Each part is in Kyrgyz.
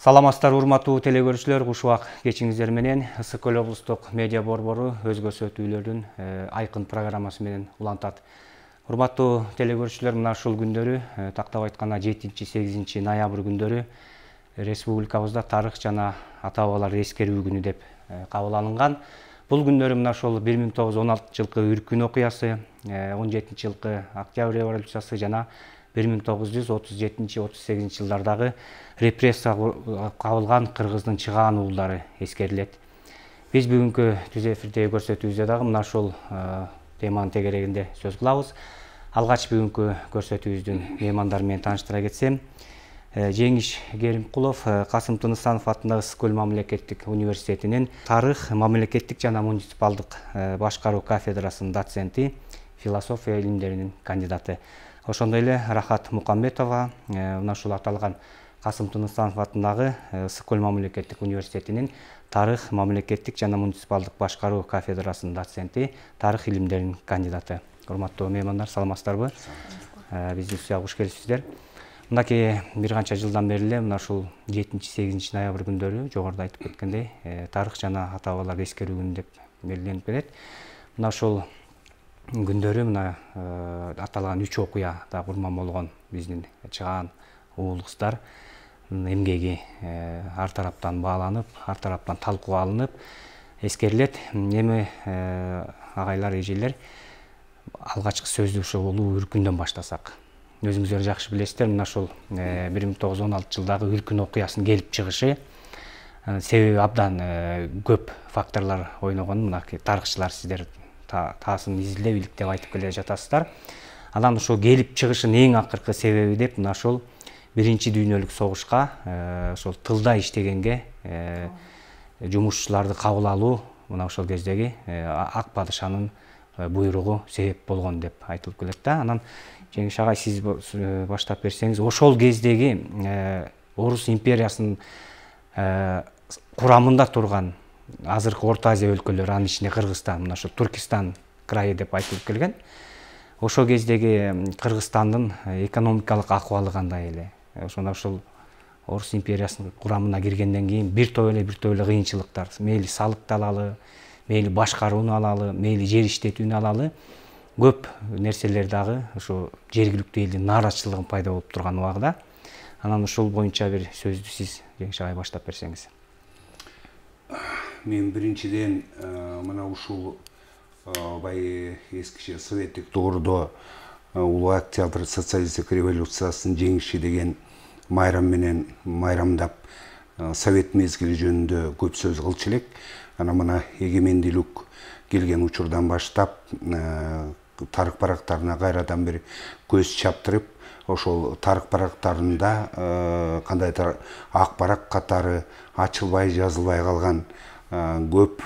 Саламатсыздар урматтуу телекөрүүчүлөр, куш убак кечиңиздер менен Ысык Көл облустук медиа борбору өзгөчө өтүүлөрдүн айкын программасы менен улантат. Урматтуу телекөрүүчүлөр, мына ушул күндөрү, тактап айтканда 7-8 ноябрь күндөрү республикабызда тарых жана ата бабалар эскерүү күнү деп кабыл алынган. Бул күндөрү мына ушул 1916 жылкы Үркүн окуясы, 17 жылкы Октябрь революциясы жана 1937-38 жылдардагы репрессия кабылган кыргыздын чыгаан уулдары эскерилет. Биз бүгүнкү түз эфирдеги көрсөтүүбүздө дагы мына ушул теманын тегерегинде сөз кылабыз. Алгач бүгүнкү көрсөтүүбүздүн меймандары менен тааныштыра кетсем, Жеңиш Керимкулов Касым Тыныстанов атындагы Ысык Көл мамлекеттик университетинин тарых, мамлекеттик жана муниципалдык башкаруу кафедрасынын доценти, философия илимдеринин кандидаты. Ошондой эле Рахат Мукамбетова мына ушул аталган Касым Тыныстанов атындагы Ысык Көл мамлекеттик университетинин тарых, мамлекеттик жана муниципалдык башкаруу кафедрасынын доценти, тарых илимдеринин кандидаты. Урматтуу меймандар, саламатсыздарбы? Биздин студияга куш келипсиздер. Мынакей бир канча жылдан бери эле мына ушул 7-8 ноябрь күндөрү жогоруда айтып кеткендей, тарых жана ата бабалар эскерүү күнү деп белгиленип келет. Мына ушул күндөрү мына аталган 3 окуяда курман болгон биздин чыгаан уул кыздар эмгеги ар тараптан бааланып, ар тараптан талкууга алынып эскерилет. Эми агайлар, эжелер, алгачкы сөздү ушул улуу Үркүндөн баштасак. Өзүңүздөр жакшы билесиздер, мына ушул 1916 жылдагы Үркүн окуясынын келип чыгышы себеби абдан көп факторлор ойногон. Мынакей тарыхчылар сиздер таасын изилдеп иликтеп айтып келе жатасыздар. Анан ушул келип чыгышынын эң акыркы себеби деп мына ушул Биринчи дүйнөлүк согушка ошол тылда иштегенге жумушчуларды кабыл алуу мына ошол кездеги Ак падышанын буйругу себеп болгон деп айтылып келет да. Анан Жеңиш агай, сиз баштап берсеңиз, ошол кездеги Орус империясынын курамында турган азыркы Орто Азия өлкөлөрү, анын ичинде Кыргызстан, мына ошо Туркестан крайы деп айтылып келген. Ошол кездеги Кыргызстандын экономикалык акыбалы кандай эле? Ошондо ушул Орус империясынын курамына киргенден кийин бир топ эле кыйынчылыктар, мейли салыкты алалы, мейли башкарууну алалы, мейли жер иштетүүнү алалы, көп нерселер дагы ушу жергиликтүү элдин нааразычылыгын пайда болуп турган убагыда. Анан ушул боюнча бир сөздү сиз Жеңиш агай баштап берсеңиз. Мен биринчиден мына ушул бай эскиче советтик доордо улуу октябрь социалисттик революциясынын жеңиши деген майрам менен майрамдап совет мезгили жөнүндө көп сөз кылчу элек. Анан мына эгемендүүлүк келген учурдан баштап тарых барактарына кайрадан бир көз чаптырып, ошол тарых барактарында кандайдыр ак барак катары ачылбай жазылбай калган көп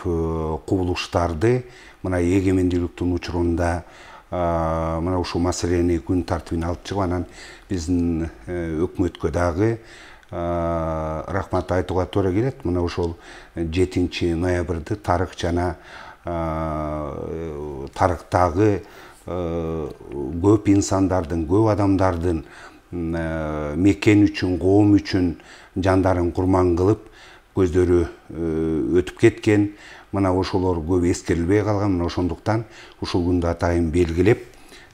кубулуштарды мына эгемендүүлүктүн учурунда мына ушул маселени күн тартибине алып чыгып, анан биздин өкмөткө дагы рахмат айтууга туура келет. Мына ошол 7 ноябрды тарых жана тарыхтагы көп инсандардын, көп адамдардын мекен үчүн, коом үчүн жандарын курман кылып, көздөрү өтүп кеткен, мына ошолор көп эскерилбей калган. Мына ошондуктан ушул күндү атайын белгилеп,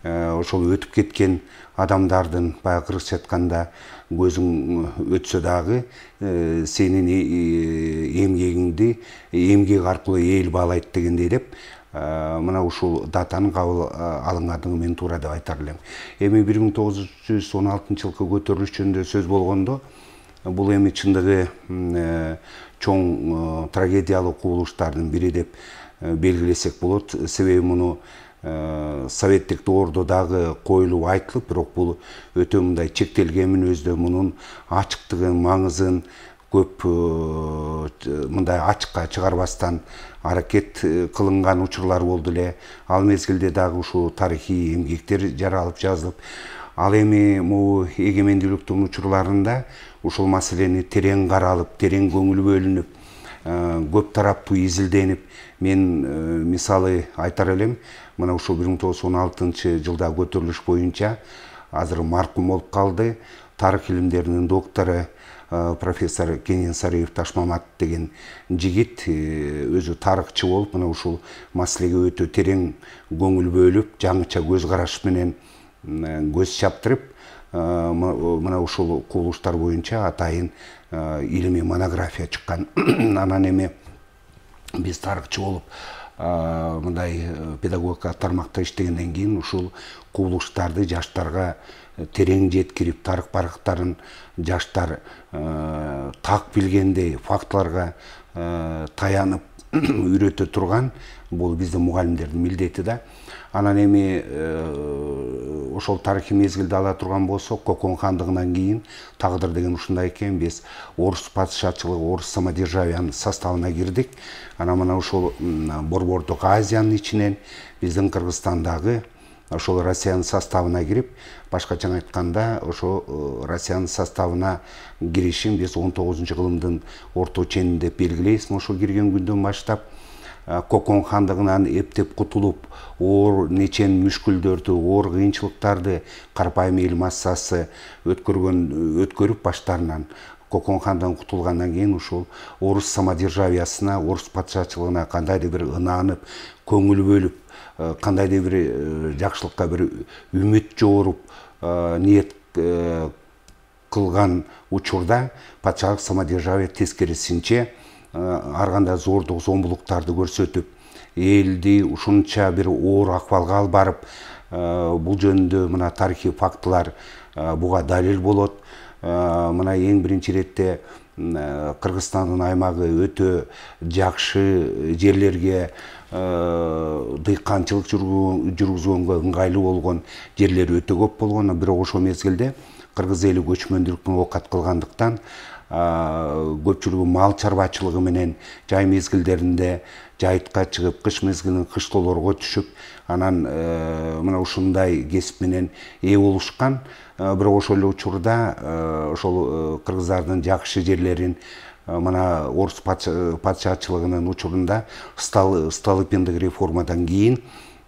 ошол өтүп кеткен адамдардын баягы кыргызча айтканда көзүң өтсө дагы сенин эмгегиңди эмгек аркылуу эл баалайт дегендей деп, мына ушул датанын кабыл алынгандыгын мен туура деп айтар элем. Эми 1916 жылкы көтөрүлүш жөнүндө сөз болгондо, бул эми чындыгы чоң трагедиялуу кубулуштардын бири деп белгилесек болот. Себеби муну советтик доордо дагы коюлуп айтылып, бирок бул өтө мындай чектелген мүнөздө мунун ачыктыгын, маңызын көп мындай ачыкка чыгарбастан аракет кылынган учурлар болду эле. Ал мезгилде дагы ушул тарыхый эмгектер жаралып жазылып, ал эми могу эгемендүүлүктүн учурларында ушул маселени терең каралып, терең көңүл бөлүнүп, көп тараптуу изилденип, мен мисалы айтар элем, мына ушул 1916 жылда көтөрүлүш боюнча азыр маркум болуп калды тарых илимдеринин доктору профессор Кененсариев Ташмамат деген жигит өзү тарыхчы болуп, мына ушул маселеге өтө терең көңүл бөлүп, жаңыча көз караш менен көз чаптырып, мына ушул кубулуштар боюнча атайын илимий монография чыккан. Анан эми биз тарыхчы болуп, мындай педагогика тармакта иштегенден кийин ушул кубулуштарды жаштарга терең жеткирип, тарых барактарын жаштар так билгендей фактыларга таянып үйрөтө турган, бул биздин мугалимдердин милдети да. Анан эми ошол тарыхый мезгилди ала турган болсок, Кокон хандыгынан кийин тагдыр деген ушундай экен, биз орус падышачылыгы, орус самодержавиянын составына кирдик. Анан мына ушул Борбордук Азиянын ичинен биздин Кыргызстандагы ошол Россиянын составына кирип, башкача айтканда, ошо Россиянын составына киришин биз 19-кылымдын орто ченинде деп белгилейбиз. Ошо кирген күндөн баштап Кокон хандыгынан эптеп кутулуп, оор нечен мүшкүлдөрдү, оор кыйынчылыктарды карапайым эл массасы өткөрүп баштарынан Кокон хандыгынан кутулгандан кийин ушул орус самодержавиясына, орус падышачылыгына кандайдыр бир ынанып, көңүл бөлүп, кандайдыр бир жакшылыкка бир үмүт жооруп, ниет кылган учурда патшалык самодержавие тескерисинче ар кандай зордук зомбулуктарды көрсөтүп, элди ушунча бир оор акыбалга алып барып, бул жөнүндө мына тарыхый фактылар буга далил болот. Мына эң биринчи иретте Кыргызстандын аймагы өтө жакшы жерлерге, дыйканчылык жүргүзгөнгө ыңгайлуу болгон жерлер өтө көп болгон. Бирок ошол мезгилде кыргыз эли көчмөндүлүктүн оокат кылгандыктан көпчүлүгү мал чарбачылыгы менен жай мезгилдеринде жайытка чыгып, кыш мезгилинде кыштоолорго түшүп, анан мына ушундай кесип менен ээ болушкан. Бирок ошол эле учурда ошол кыргыздардын жакшы жерлерин мына орус падышачылыгынын учурунда Столыпиндик реформадан кийин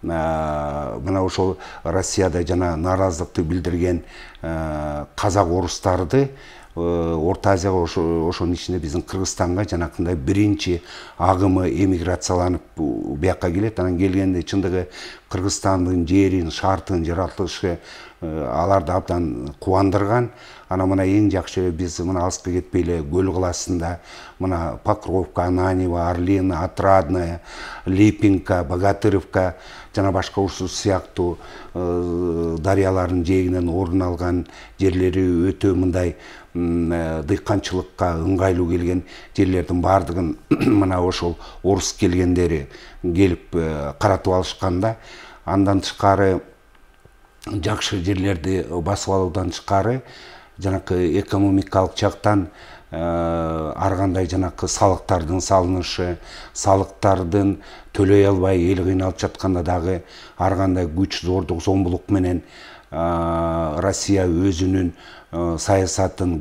мына ошол Россияда жана нааразылыкты билдирген казак орустарды Орта Азияга, ошонун ичинде биздин Кыргызстанга жанакындай биринчи агымы эмиграцияланып бияка келет. Анан келгенде чындыгы Кыргызстандын жерин, шартын, жаратылышы аларды абдан кубандырган. Ана мына эң жакшы биз мына алыска кетпей эле Көл калаасында мына Покровка, Ананьево, Орлино, Отрадное, Липинка, Богатыревка жана башка ушул сыяктуу дарыялардын жээгинен орун алган жерлери өтө мындай дыйканчылыкка ыңгайлуу келген жерлердин баардыгын мына ошол орус келгендери келип каратып алышканда, андан тышкары жакшы жерлерди басып алуудан тышкары жанакы экономикалык жактан ар кандай жанакы салыктардын салынышы, салыктардын төлөй албай эл кыйналып жатканда дагы ар кандай күч, зордук, зомбулук менен Россия өзүнүн саясатын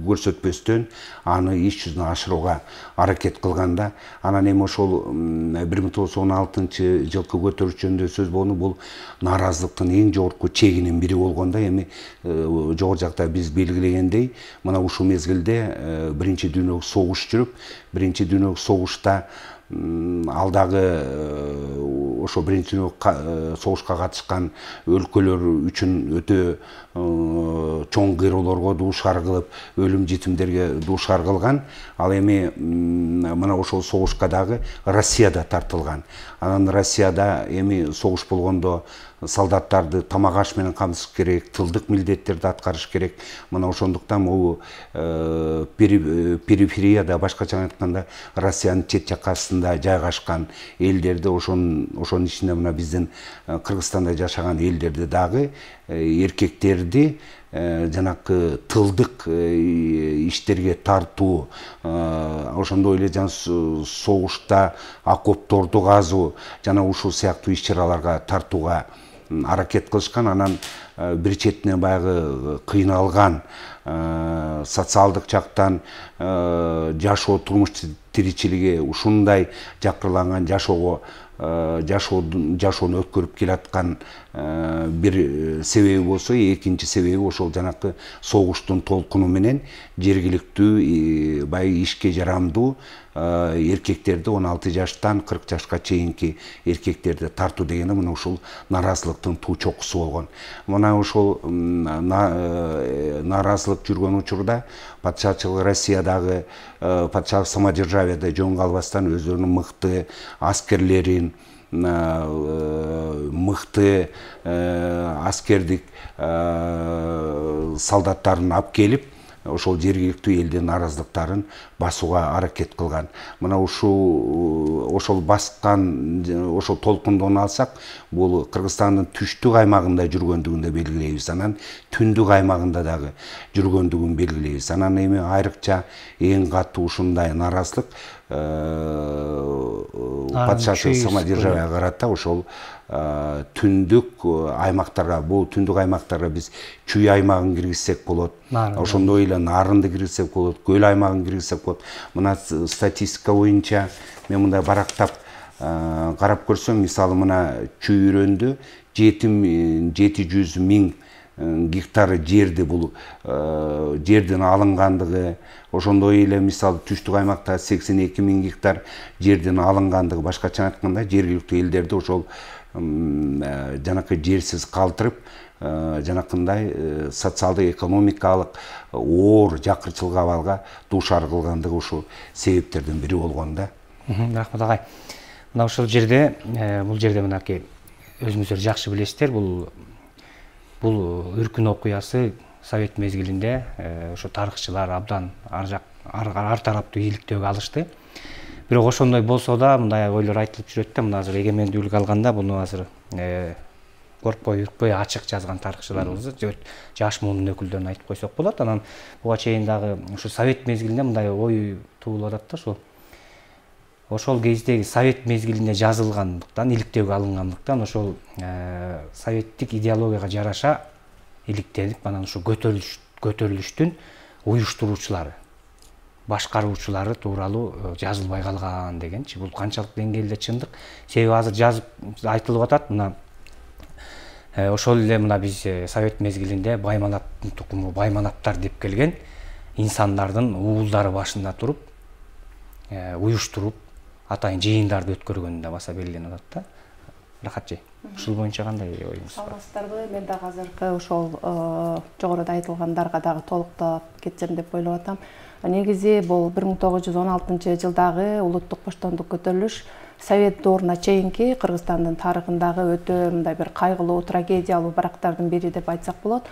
көрсөтпөстөн аны иш жүзүнө ашырууга аракет кылганда, анан эми ошол 1916 жылкы көтөрүш жөнүндө сөз болгону бул нааразылыктын эң жогорку чегинин бири болгондо, эми жогору жакта биз белгилегендей, мына ушул мезгилде биринчи дүйнөлүк согуш жүрүп, биринчи дүйнөлүк согушта алдагы ошо биринчи согушка катышкан өлкөлөр үчүн өтө чоң кыйроолорго дуушар кылып, өлүм житимдерге дуушар кылган. Ал эми мына ошол согушка дагы Россияда тартылган. Анан Россияда эми согуш болгондо солдаттарды тамак аш менен камсыз керек, тылдык милдеттерди аткарыш керек. Мына ошондуктан могу периферияда, башкача айтканда Россиянын чет жакасында жайгашкан элдерди, ошонун ичинде мына биздин Кыргызстанда жашаган элдерди дагы, эркектерди жанакы тылдык иштерге тартуу, ошондой эле жана согушта окопторду казуу жана ушул сыяктуу иш-чараларга тартууга аракет кылышкан. Анан бир четинен баягы кыйналган социалдык жактан жашоо, турмуш тиричилиги ушундай жакырланган жашоого жашоону өткөрүп келаткан бир себеби болсо, экинчи себеби ошол жанакы согуштун толкуну менен жергиликтүү баягы ишке жарамдуу эркектерди 16 жаштан 40 жашка чейинки эркектерди тартуу дегенде мына ушул нааразылыктын туу чокусу болгон. Мына ушул нааразылык жүргөн учурда патшачылык Россиядагы патшалык самодержавияда жөн калбастан өздөрүнүн мыкты аскерлерин, мыкты аскердик солдаттарын алып келип, ошол жергиликтүү элдин нааразылыктарын басууга аракет кылган. Мына ошол баскан, ошол толкундон алсак, бул Кыргызстандын түштүк аймагында жүргөндүгүн да белгилейбиз, анан түндүк аймагында дагы жүргөндүгүн белгилейбиз. Анан эми айрыкча эң катуу ушундай нааразылык патшачылык самодержавияга карата ошол түндүк аймактарга, бул түндүк аймактарга биз Чүй аймагын киргизсек болот, ошондой эле Нарынды киргизсек болот, Көл аймагын киргизсек болот. Мына статистика боюнча мен мындай барактап карап көрсөм, мисалы мына Чүй 700 миң гектар жерди бул жердин алынгандыгы, ошондой эле мисалы түштүк аймакта 82 миң гектар жердин алынгандыгы, башкача айтканда жергиликтүү элдерди ошол жанакы жерсиз калтырып, жанакындай социалдык экономикалык оор жакырчылык абалга дуушар кылгандыгы ушул себептердин бири болгон да. Рахмат агай. Мына ушул жерде мынакей өзүңүздөр жакшы билесиздер, бул өркүн окуясы Совет мезгилинде ошо тарыхчылар абдан ар тараптуу ийгиликтөөгө алышты. Бирок ошондой болсо да мындай ойлор айтылып жүрөт да, мына азыр эгемендүүлүк алганда буну азыр коркпой, үркпөй ачык жазган тарыхчыларыбыз, жаш муунун өкүлдөрүн айтып койсок болот. Анан буга чейин дагы ушу Совет мезгилинде мындай ой туулуп атат да, ошол кездеги Совет мезгилинде жазылгандыктан, иликтөөгө алынгандыктан, ошол советтик идеологияга жараша иликтенип, анан ушу көтөрүлүштүн уюштуруучулары, башкаруучулары тууралуу жазылбай калган дегенчи. Бул канчалык деңгээлде чындык? Себеби азыр жазып айтылып атат, мына ошол эле мына биз Совет мезгилинде Байманаттын тукуму, Байманаттар деп келген инсандардын уулдары башында туруп, уюштуруп, атайын жыйындарды өткөргөнүндө баса белгиленип атат да. Рахатжи, ушул боюнча кандай оюңуз бар? Саламатсыздарбы? Мен дагы азыркы ошол жогоруда айтылгандарга дагы толуктап кетсем деп ойлоп атам. Негизи бул 1916-жылдагы улуттук баштондук көтөрүлүш Совет дооруна чейинки Кыргызстандын тарыхындагы өтө мындай бир кайгылуу, трагедиялуу барактардын бири деп айтсак болот.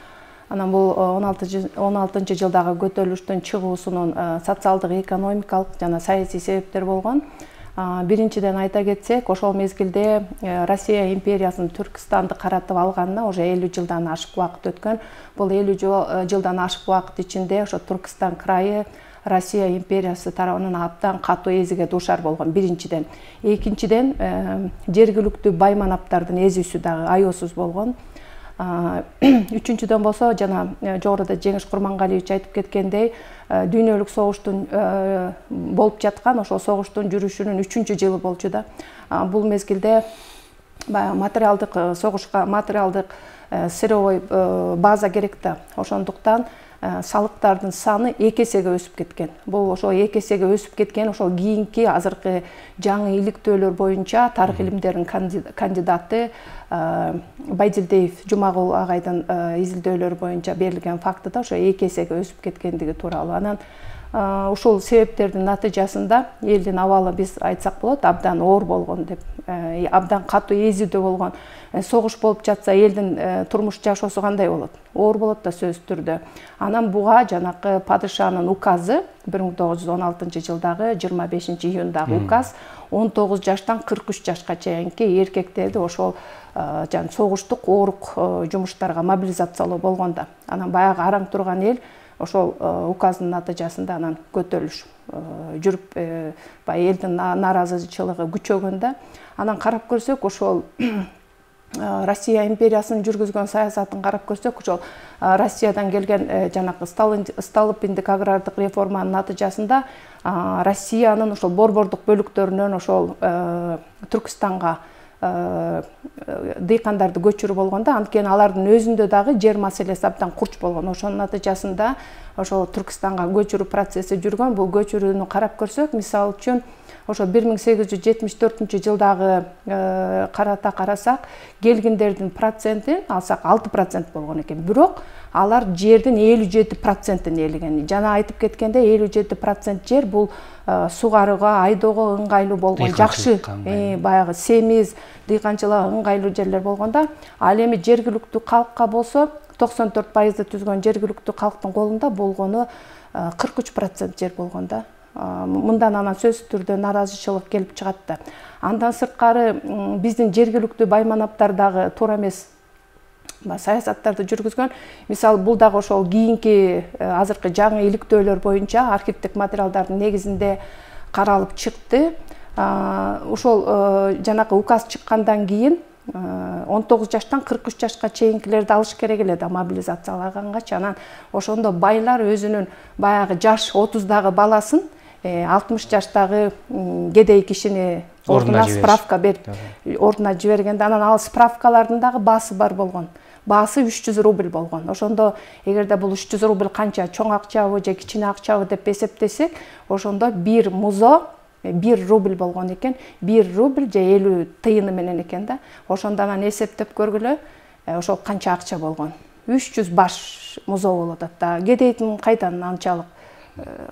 Анан бул 16-жылдагы көтөрүлүштүн чыгуусунун социалдык, экономикалык жана саясий себептер болгон. Биринчиден айта кетсек, ошол мезгилде Россия империясынын Түркистанды каратып алганына уже 50 жылдан ашык убакыт өткөн. Бул 50 жылдан ашык убакыт ичинде ошо Түркистан крайы Россия империясы тарабынан абдан катуу эзиге дуушар болгон, биринчиден. Экинчиден, жергиликтүү байманаптардын эзүүсү дагы аеосуз болгон. Үчүнчүдөн болсо, жана жогоруда Жеңиш Курмангалиевич айтып кеткендей, дүйнөлүк согуштун болуп жаткан, ошол согуштун жүрүшүнүн 3-жылы болчу да. Бул мезгилде материалдык согушка материалдык сырьевой база керек да. Ошондуктан салыктардын саны 2 эсеге өсүп кеткен. Бул ошо 2 эсеге өсүп кеткен, ошол кийинки азыркы жаңы иликтөөлөр боюнча тарых илимдеринин кандидаты Байдилдеев Жумагул агайдын изилдөөлөрү боюнча берилген факты да ошо 2 эсеге өсүп кеткендиги тууралуу. Анан ушул себептердин натыйжасында элдин абалы биз айтсак болот абдан оор болгон деп, абдан катуу эзүүдө болгон. Согуш болуп жатса элдин турмуш жашоосу кандай болот? Оор болот да сөзсүз түрдө. Анан буга жанакы падышанын указы 1916-жылдагы 25-июндагы указ 19 жаштан 43 жашка чейинки эркектерди ошол согуштук оорук жумуштарга мобилизациялоо болгон да. Анан баягы араң турган эл ошол указдын натыйжасында анан көтөрүлүш жүрүп, элдин нааразычылыгы күчөгөндө. Анан карап көрсөк, ошол Россия империясынын жүргүзгөн саясатын карап көрсөк, ошол Россиядан келген жанагы Столыпиндик агрардык реформанын натыйжасында Россиянын ошол борбордук бөлүктөрүнөн ошол Түркистанга дыйкандарды көчүрүү болгондо, анткени алардын өзүндө дагы жер маселеси абдан курч болгон. Ошонун натыйжасында ошол Түркистанга көчүрүү процесси жүргөн. Бул көчүрүүнү карап көрсөк, мисалы үчүн ошо 1874-жылдагы карасак, келгиндердин проценти алсак 6% болгон экен. Бирок алар жердин 57%-ин ээлеген. Жана айтып кеткенде 57% жер бул сугарууга, айдоого ыңгайлуу болгон, жакшы, баягы семиз, дыйканчылыкка ыңгайлуу жерлер болгондо, ал эми жергиликтүү калкка болсо 94% түзгөн жергиликтүү калктын колунда болгону 43% жер болгондо. Мындан анан сөзсүз түрдө нааразычылык келип чыгат да. Андан сырткары биздин жергиликтүү байманаптар дагы туура эмес саясаттарды жүргүзгөн. Мисалы, бул дагы ошол кийинки азыркы жаңы иликтөөлөр боюнча архивдик материалдардын негизинде каралып чыкты. Ошол жанагы указ чыккандан кийин 19 жаштан 43 жашка чейинкилерди алыш керек эле да, мобилизациялагангачы. Анан ошондо байлар өзүнүн баягы жаш 30дагы баласын 60 жаштагы кедей кишини ордуна справка берип ордуна жибергенде, анан ал справкалардын дагы баасы бар болгон. Баасы 300 рубль болгон. Ошондо эгерде бул 300 рубль канча чоң акчабы же кичине акчабы деп эсептесек, ошондо бир музо 1 рубль болгон экен. 1 рубль же 50 тыйыны менен экен да. Ошондо анан эсептеп көргүлө, ошол канча акча болгон. 300 баш музо болот да. Кедейдин кайдан анчалык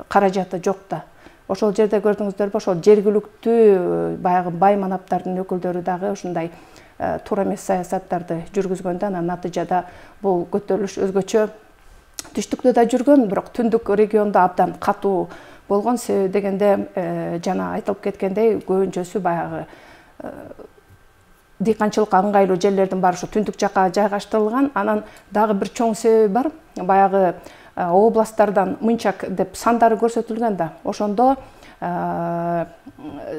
каражаты жок да. Ошол жерде көрдүңүздөрбү, ошол жергиликтүү баягы байманаптардын өкүлдөрү дагы ушундай туура эмес саясаттарды жүргүзгөндө, анан натыйжада бул көтөрүлүш өзгөчө түштүктө да жүргөн, бирок түндүк региондо абдан катуу болгон. Себеби дегенде жана айтылып кеткендей, көбүнчөсү баягы дыйканчылыкка ыңгайлуу жерлердин баары ушу түндүк жакка жайгаштырылган. Анан дагы бир чоң себеби бар. Баягы областтардан мынчак деп сандары көрсөтүлгөн да. Ошондо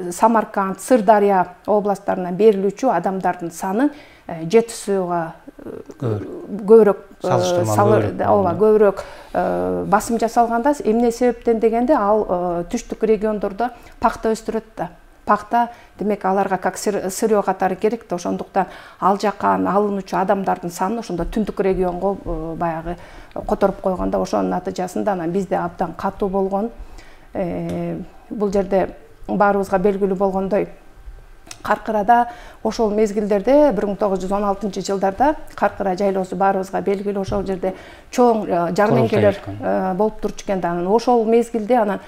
Самарканд, Сырдария областтарынан берилүүчү адамдардын саны жетисүүгө көбүрөөк көбүрөөк басым жасалганда, эмне себептен дегенде, ал түштүк региондордо пахта өстүрөт да. Пахта, демек, аларга как сырьё катары керек да. Ошондуктан ал жаккан алынуучу адамдардын саны ошондо түндүк регионго баягы которуп койгондо, ошонун натыйжасында анан бизде абдан катуу болгон. Бул жерде баарыбызга белгилүү болгондой, Каркырада ошол мезгилдерде 1916-жылдарда Каркыра жайлоосу баарыбызга белгилүү, ошол жерде чоң жармеңкелер болуп турчу экен да. Анан ошол мезгилде анан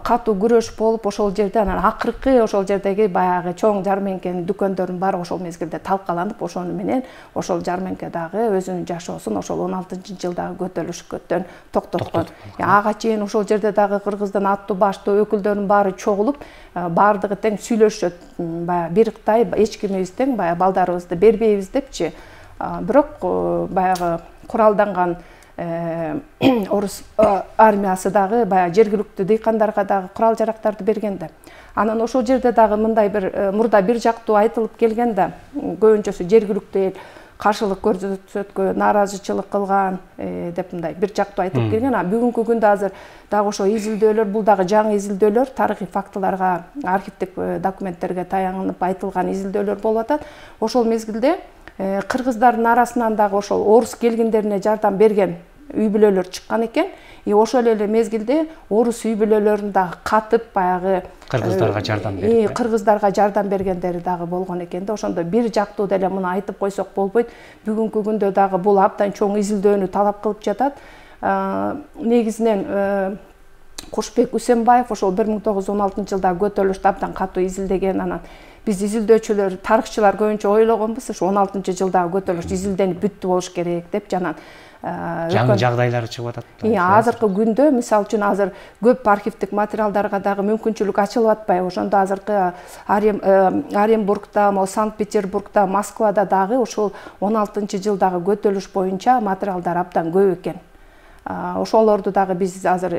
катуу күрөш болуп, ошол жерде анан акыркы ошол жердеги баягы чоң жармеңкенин дүкөндөрүнүн баары ошол мезгилде талкаланып, ошону менен ошол жармеңке дагы өзүнүн жашоосун ошол 16-жылдагы көтөрүлүшкөтөн токтоткон. Ага чейин ошол жерде дагы кыргыздын аттуу баштуу өкүлдөрүнүн баары чогулуп, баардыгы тең сүйлөшөт. Баягы бир кытай эч кимибиз тең баягы балдарыбызды бербейбиз депчи. Бирок баягы куралданган орус армиясы дагы баягы жергиликтүү дыйкандарга дагы курал жарактарды берген да. Анан ошол жерде дагы мындай бир мурда бир жактуу айтылып келген да, көбүнчөсү жергиликтүү эл каршылык көрсөткө, нааразычылык кылган деп мындай бир жактуу айтылып келген. Бүгүнкү күндө азыр дагы ошо изилдөөлөр, бул дагы жаңы изилдөөлөр, тарыхый фактыларга, архивдик документтерге таянып айтылган изилдөөлөр болуп атат. Ошол мезгилде кыргыздардын арасынан дагы ошол орус келгиндерине жардам берген үй бүлөлөр чыккан экен. Ошол эле мезгилде орус үй бүлөлөрүн дагы катып баягы кыргыздарга жардам берип, кыргыздарга жардам бергендери дагы болгон экен да. Ошондо бир жактуу деле муну айтып койсок болбойт. Бүгүнкү күндө дагы бул абдан чоң изилдөөнү талап кылып жатат. Негизинен Кушбек Үсенбаев ошол 1916-жылдагы көтөрүлүштү абдан катуу изилдеген. Анан биз изилдөөчүлөр, тарыхчылар көбүнчө ойлогонбуз, ошо 16-жылдагы көтөрүлүш изилденип бүттү болуш керек деп. Жана жаңы жагдайлар чыгып атат. Азыркы күндө, мисалы үчүн, азыр көп архивдик материалдарга дагы мүмкүнчүлүк ачылып атпайбы. Ошондо азыркы Оренбургда, Санкт-Петербургда, Москвада дагы ошол 16-жылдагы көтөрүлүш боюнча материалдар абдан көп экен. Ошолорду дагы биз азыр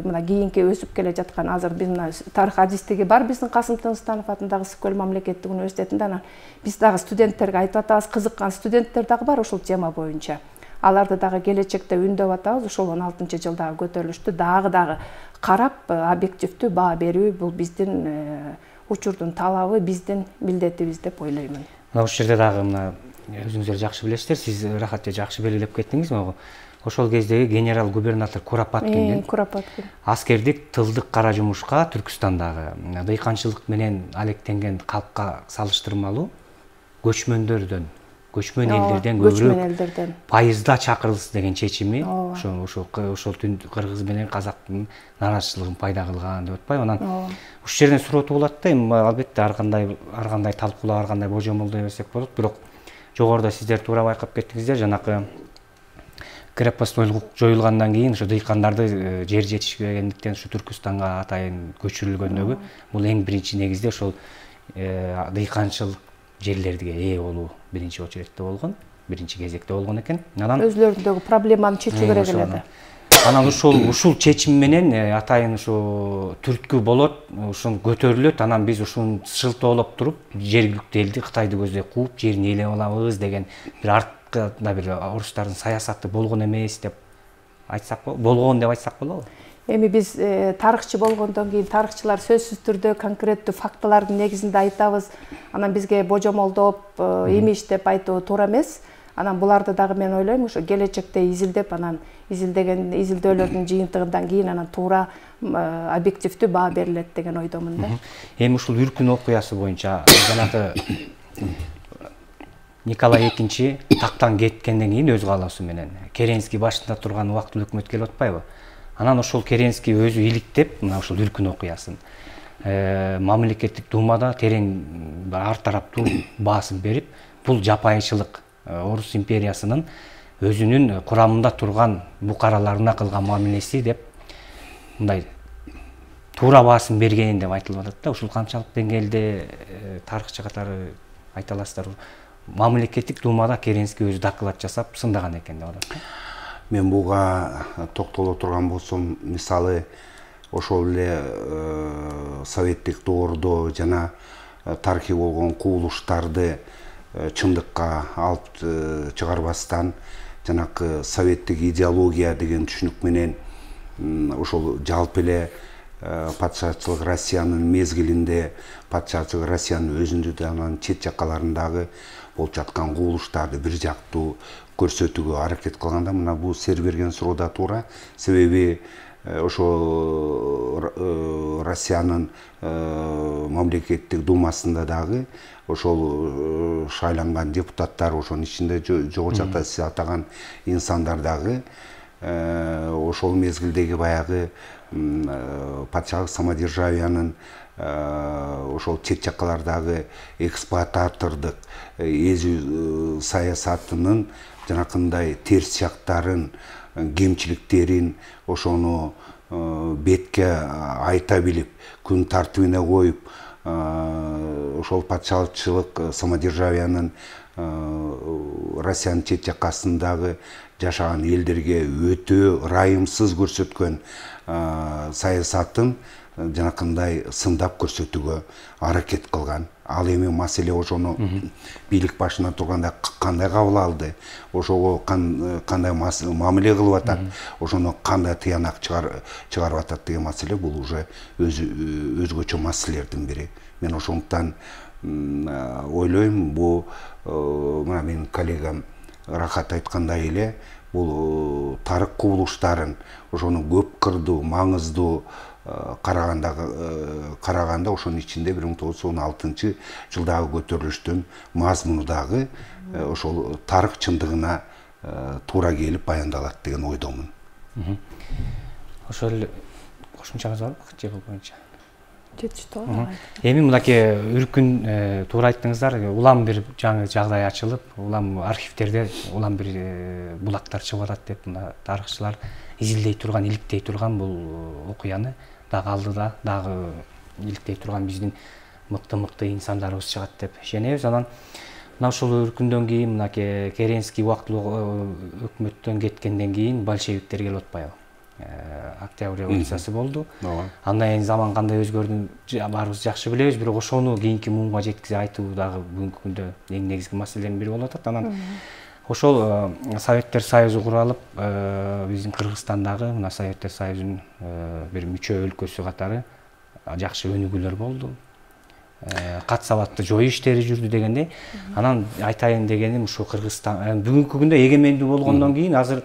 мына кийинки өсүп келе жаткан азыр биз тарых адистиги бар биздин Касым Тынстанов атындагы Ысык-Көл мамлекеттик университетинде, анан биз дагы студенттерге айтып атабыз, кызыккан студенттер дагы бар ушул тема боюнча. Аларды дагы келечекте үндөп атабыз. Ошол 16-жылдагы көтөрүлүштү дагы карап, объективдүү баа берүү бул биздин учурдун талабы, биздин милдетибиз деп ойлоймун. Мына ушул жерде дагы мына өзүңүздөр жакшы билесиздер, сиз Рахат жакшы белгилеп кеттиңиз могу. Ошол кездеги генерал-губернатор Куропаткиндин аскердик тылдык кара жумушка Түркүстандагы дыйканчылык менен алектенген калкка салыштырмалуу көчмөндөрдөн, көчмөн элдерден көбүрөөк пайызда чакырылсын деген чечими ошол кыргыз менен казактын нааразычылыгын пайда кылган деп атпайбы? Анан ушул жерден суроо болот да, эми албетте ар кандай талкуулап, ар кандай божомолдой берсек болот, бирок жогоруда сиздер туура байкап кеттиңиздер, жанакы крепостнойлук жоюлгандан кийин ошо дыйкандарды жер жетишпегендиктен ушу Түркүстанга атайын көчүрүлгөндөгү бул эң биринчи негизде ошол дыйканчылык жерлерге ээ болуу биринчи очередте болгон, биринчи кезекте болгон экен. Анан өзлөрүндөгү проблеманы чечүү керек эле. Анан ушул чечим менен атайын ушу түрткү болот, ушун көтөрүлөт. Анан биз ушуну шылтоолоп туруп, жергиликтүү элди Кытайды көздөй кууп, жерин ээлеп алабыз деген бир артка бир орустардын саясаты болгон эмес деп айтсак болгон деп айтсак болобу? Эми биз тарыхчы болгондон кийин тарыхчылар сөзсүз түрдө конкреттүү фактылардын негизинде айтабыз. Анан бизге божомолдоп, имиш деп айтуу туура эмес. Анан буларды дагы мен ойлойм, ошо келечекте изилдеп, анан изилдөөлөрдүн жыйынтыгынан кийин анан туура объективдүү баа берилет деген ойдомун да. Эми ушул Үркүн окуясы боюнча жанагы Николай II тактан кеткенден кийин өз каалоосу менен Керенский башында турган убактылуу өкмөт келип атпайбы? Анан ошол Керенский өзү иликтеп, мына ушул Үркүн окуясын мамлекеттик думада терең ар тараптуу баасын берип, бул жапайычылык Орус империясынын өзүнүн курамында турган букараларына кылган мамилеси деп мындай туура баасын бергенин деп айтылып атат да. Ушул канчалык деңгээлде тарыхчы катары айта аласыздар? Мамлекеттик думада Керенский өзү доклад жасап сындаган экен деп атат. Мен буга токтоло турган болсом, мисалы ошол эле советтик доордо жана тарыхый болгон кубулуштарды чындыкка алып чыгарбастан, жанакы советтик идеология деген түшүнүк менен ошол жалпы эле патшачылык Россиянын мезгилинде патшачылык Россиянын өзүндө да анан чет жаккаларындагы болуп жаткан кубулуштарды бир жактуу көрсөтүүгө аракет кылганда, мына бул сер берген суроо да туура. Себеби ошо Россиянын мамлекеттик думасында дагы ошол шайланган депутаттар, ошонун ичинде жогору жакта сиз атаган инсандар дагы ошол мезгилдеги баягы патшалык самодержавиянын ошол чет жаккалардагы эксплуататордук эзүү саясатынын жанакындай терс жактарын, кемчиликтерин ошону бетке айта билип, күн тартибине коюп, ошол патшалыкчылык самодержавиянын Россиянын чет жаккасындагы жашаган элдерге өтө ырайымсыз көрсөткөн саясатын жанакындай сындап көрсөтүүгө аракет кылган. Ал эми маселе ошону бийлик башына турганда кандай кабыл алды, ошого кандай мамиле кылып атат, ошону кандай тыянак чыгарып атат деген маселе, бул уже өзгөчө маселелердин бири. Мен ошондуктан ойлойм, бул мына менин коллегам Рахат айткандай эле, бул тарых кубулуштарын ошону көп кырдуу, маңыздуу караганда ошонун ичинде 1916 жылдагы көтөрүлүштүн мазмуну дагы ошол тарых чындыгына туура келип баяндалат деген ойдомун. Ошол кошумчаңыз барбы же бул боюнча? Жетиштүү. Эми мынакей Үркүн туура айттыңыздар, улам бир жаңы жагдай ачылып, улам архивтерде улам бир булактар чыгып атат деп мына тарыхчылар изилдей турган, иликтей турган бул окуяны дагы алдыда дагы иликтей турган биздин мыкты инсандарыбыз чыгат деп ишенебиз. Анан мына ушул өркүндөн кийин мына Керенский убактылуу өкмөттөн кеткенден кийин большевиктер келип атпайбы. Октябрь революциясы болду. Андан кийин заман кандай өзгөрдүн баарыбыз жакшы билебиз, бирок ошону кийинки муунга жеткизе айтуу дагы бүгүнкү күндө эң негизги маселенин бири болуп атат. Анан ошол Советтер Союзу куралып, биздин Кыргызстандагы мына Советтер Союзунун бир мүчө өлкөсү катары жакшы өнүгүүлөр болду. Кат сабатты жою иштери жүрдү дегендей. Анан айтайын дегеним ушу Кыргызстан бүгүнкү күндө эгемендүү болгондон кийин азыр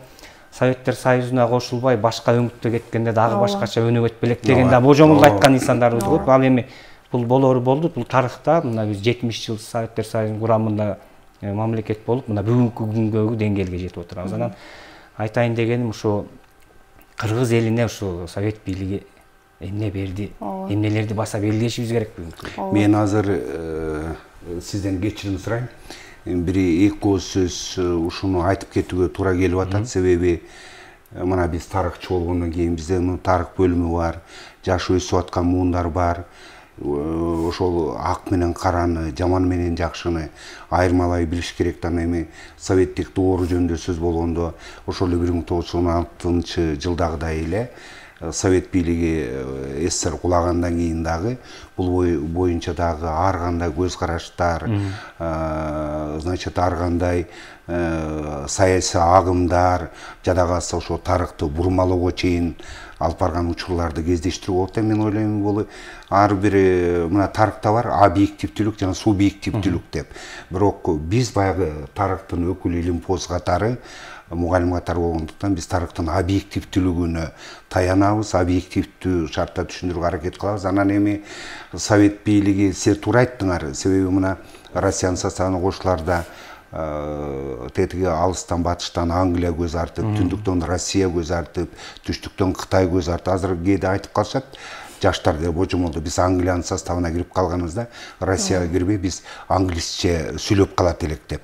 Советтер Союзуна кошулбай башка өңүттө кеткенде дагы башкача өнүгөт белек деген да божомолду айткан инсандарыбыз көп. Ал эми бул болору болду. Бул тарыхта мына биз 70 жыл Советтер Союзунун курамында мамлекет болуп, мына бүгүнкү күнгөгү деңгээлге жетип отурабыз. Анан айтайын дегеним ушу кыргыз элине ушу совет бийлиги эмне берди, эмнелерди баса белгилешибиз керек бүгүнкү. Мен азыр сизден кечирим сурайм. Бир эки сөз ушуну айтып кетүүгө туура келип атат. Себеби мына биз тарыхчы болгондон кийин бизде тарых бөлүмү бар, жаш өсүп аткан муундар бар. Ошол ак менен караны, жаман менен жакшыны айырмалай билиш керек. Эми советтик доору жөнүндө сөз болгондо ошол 1916-жылдагыдай эле совет бийлиги СССР кулагандан кийин дагы бул боюнча дагы ар кандай көз караштар, значит ар кандай саясий агымдар жада калса ошо тарыхты бурмалоого чейин алып барган учурларды кездештирүү болот. Мен ойлойм бул ар бир мына тарыхта бар объективдүүлүк жана субъективдүүлүк деп. Бирок биз баягы тарыхтын өкүл илимпоз катары мугалим катары болгондуктан биз тарыхтын объективдүүлүгүнө таянабыз, объективдүү шартта түшүндүрүүгө аракет кылабыз. Анан эми совет бийлиги силер туура айттыңар. Себеби мына Россиянын составына кошуларда тетиги алыстан батыштан Англия көз артып, түндүктөн Россия көз артып, түштүктөн Кытай көз артып. Азыр кээде айтып калышат жаштар деп божомолду биз Англиянын составына кирип калганыбызда Россияга кирбей биз англисче сүйлөп калат элек деп.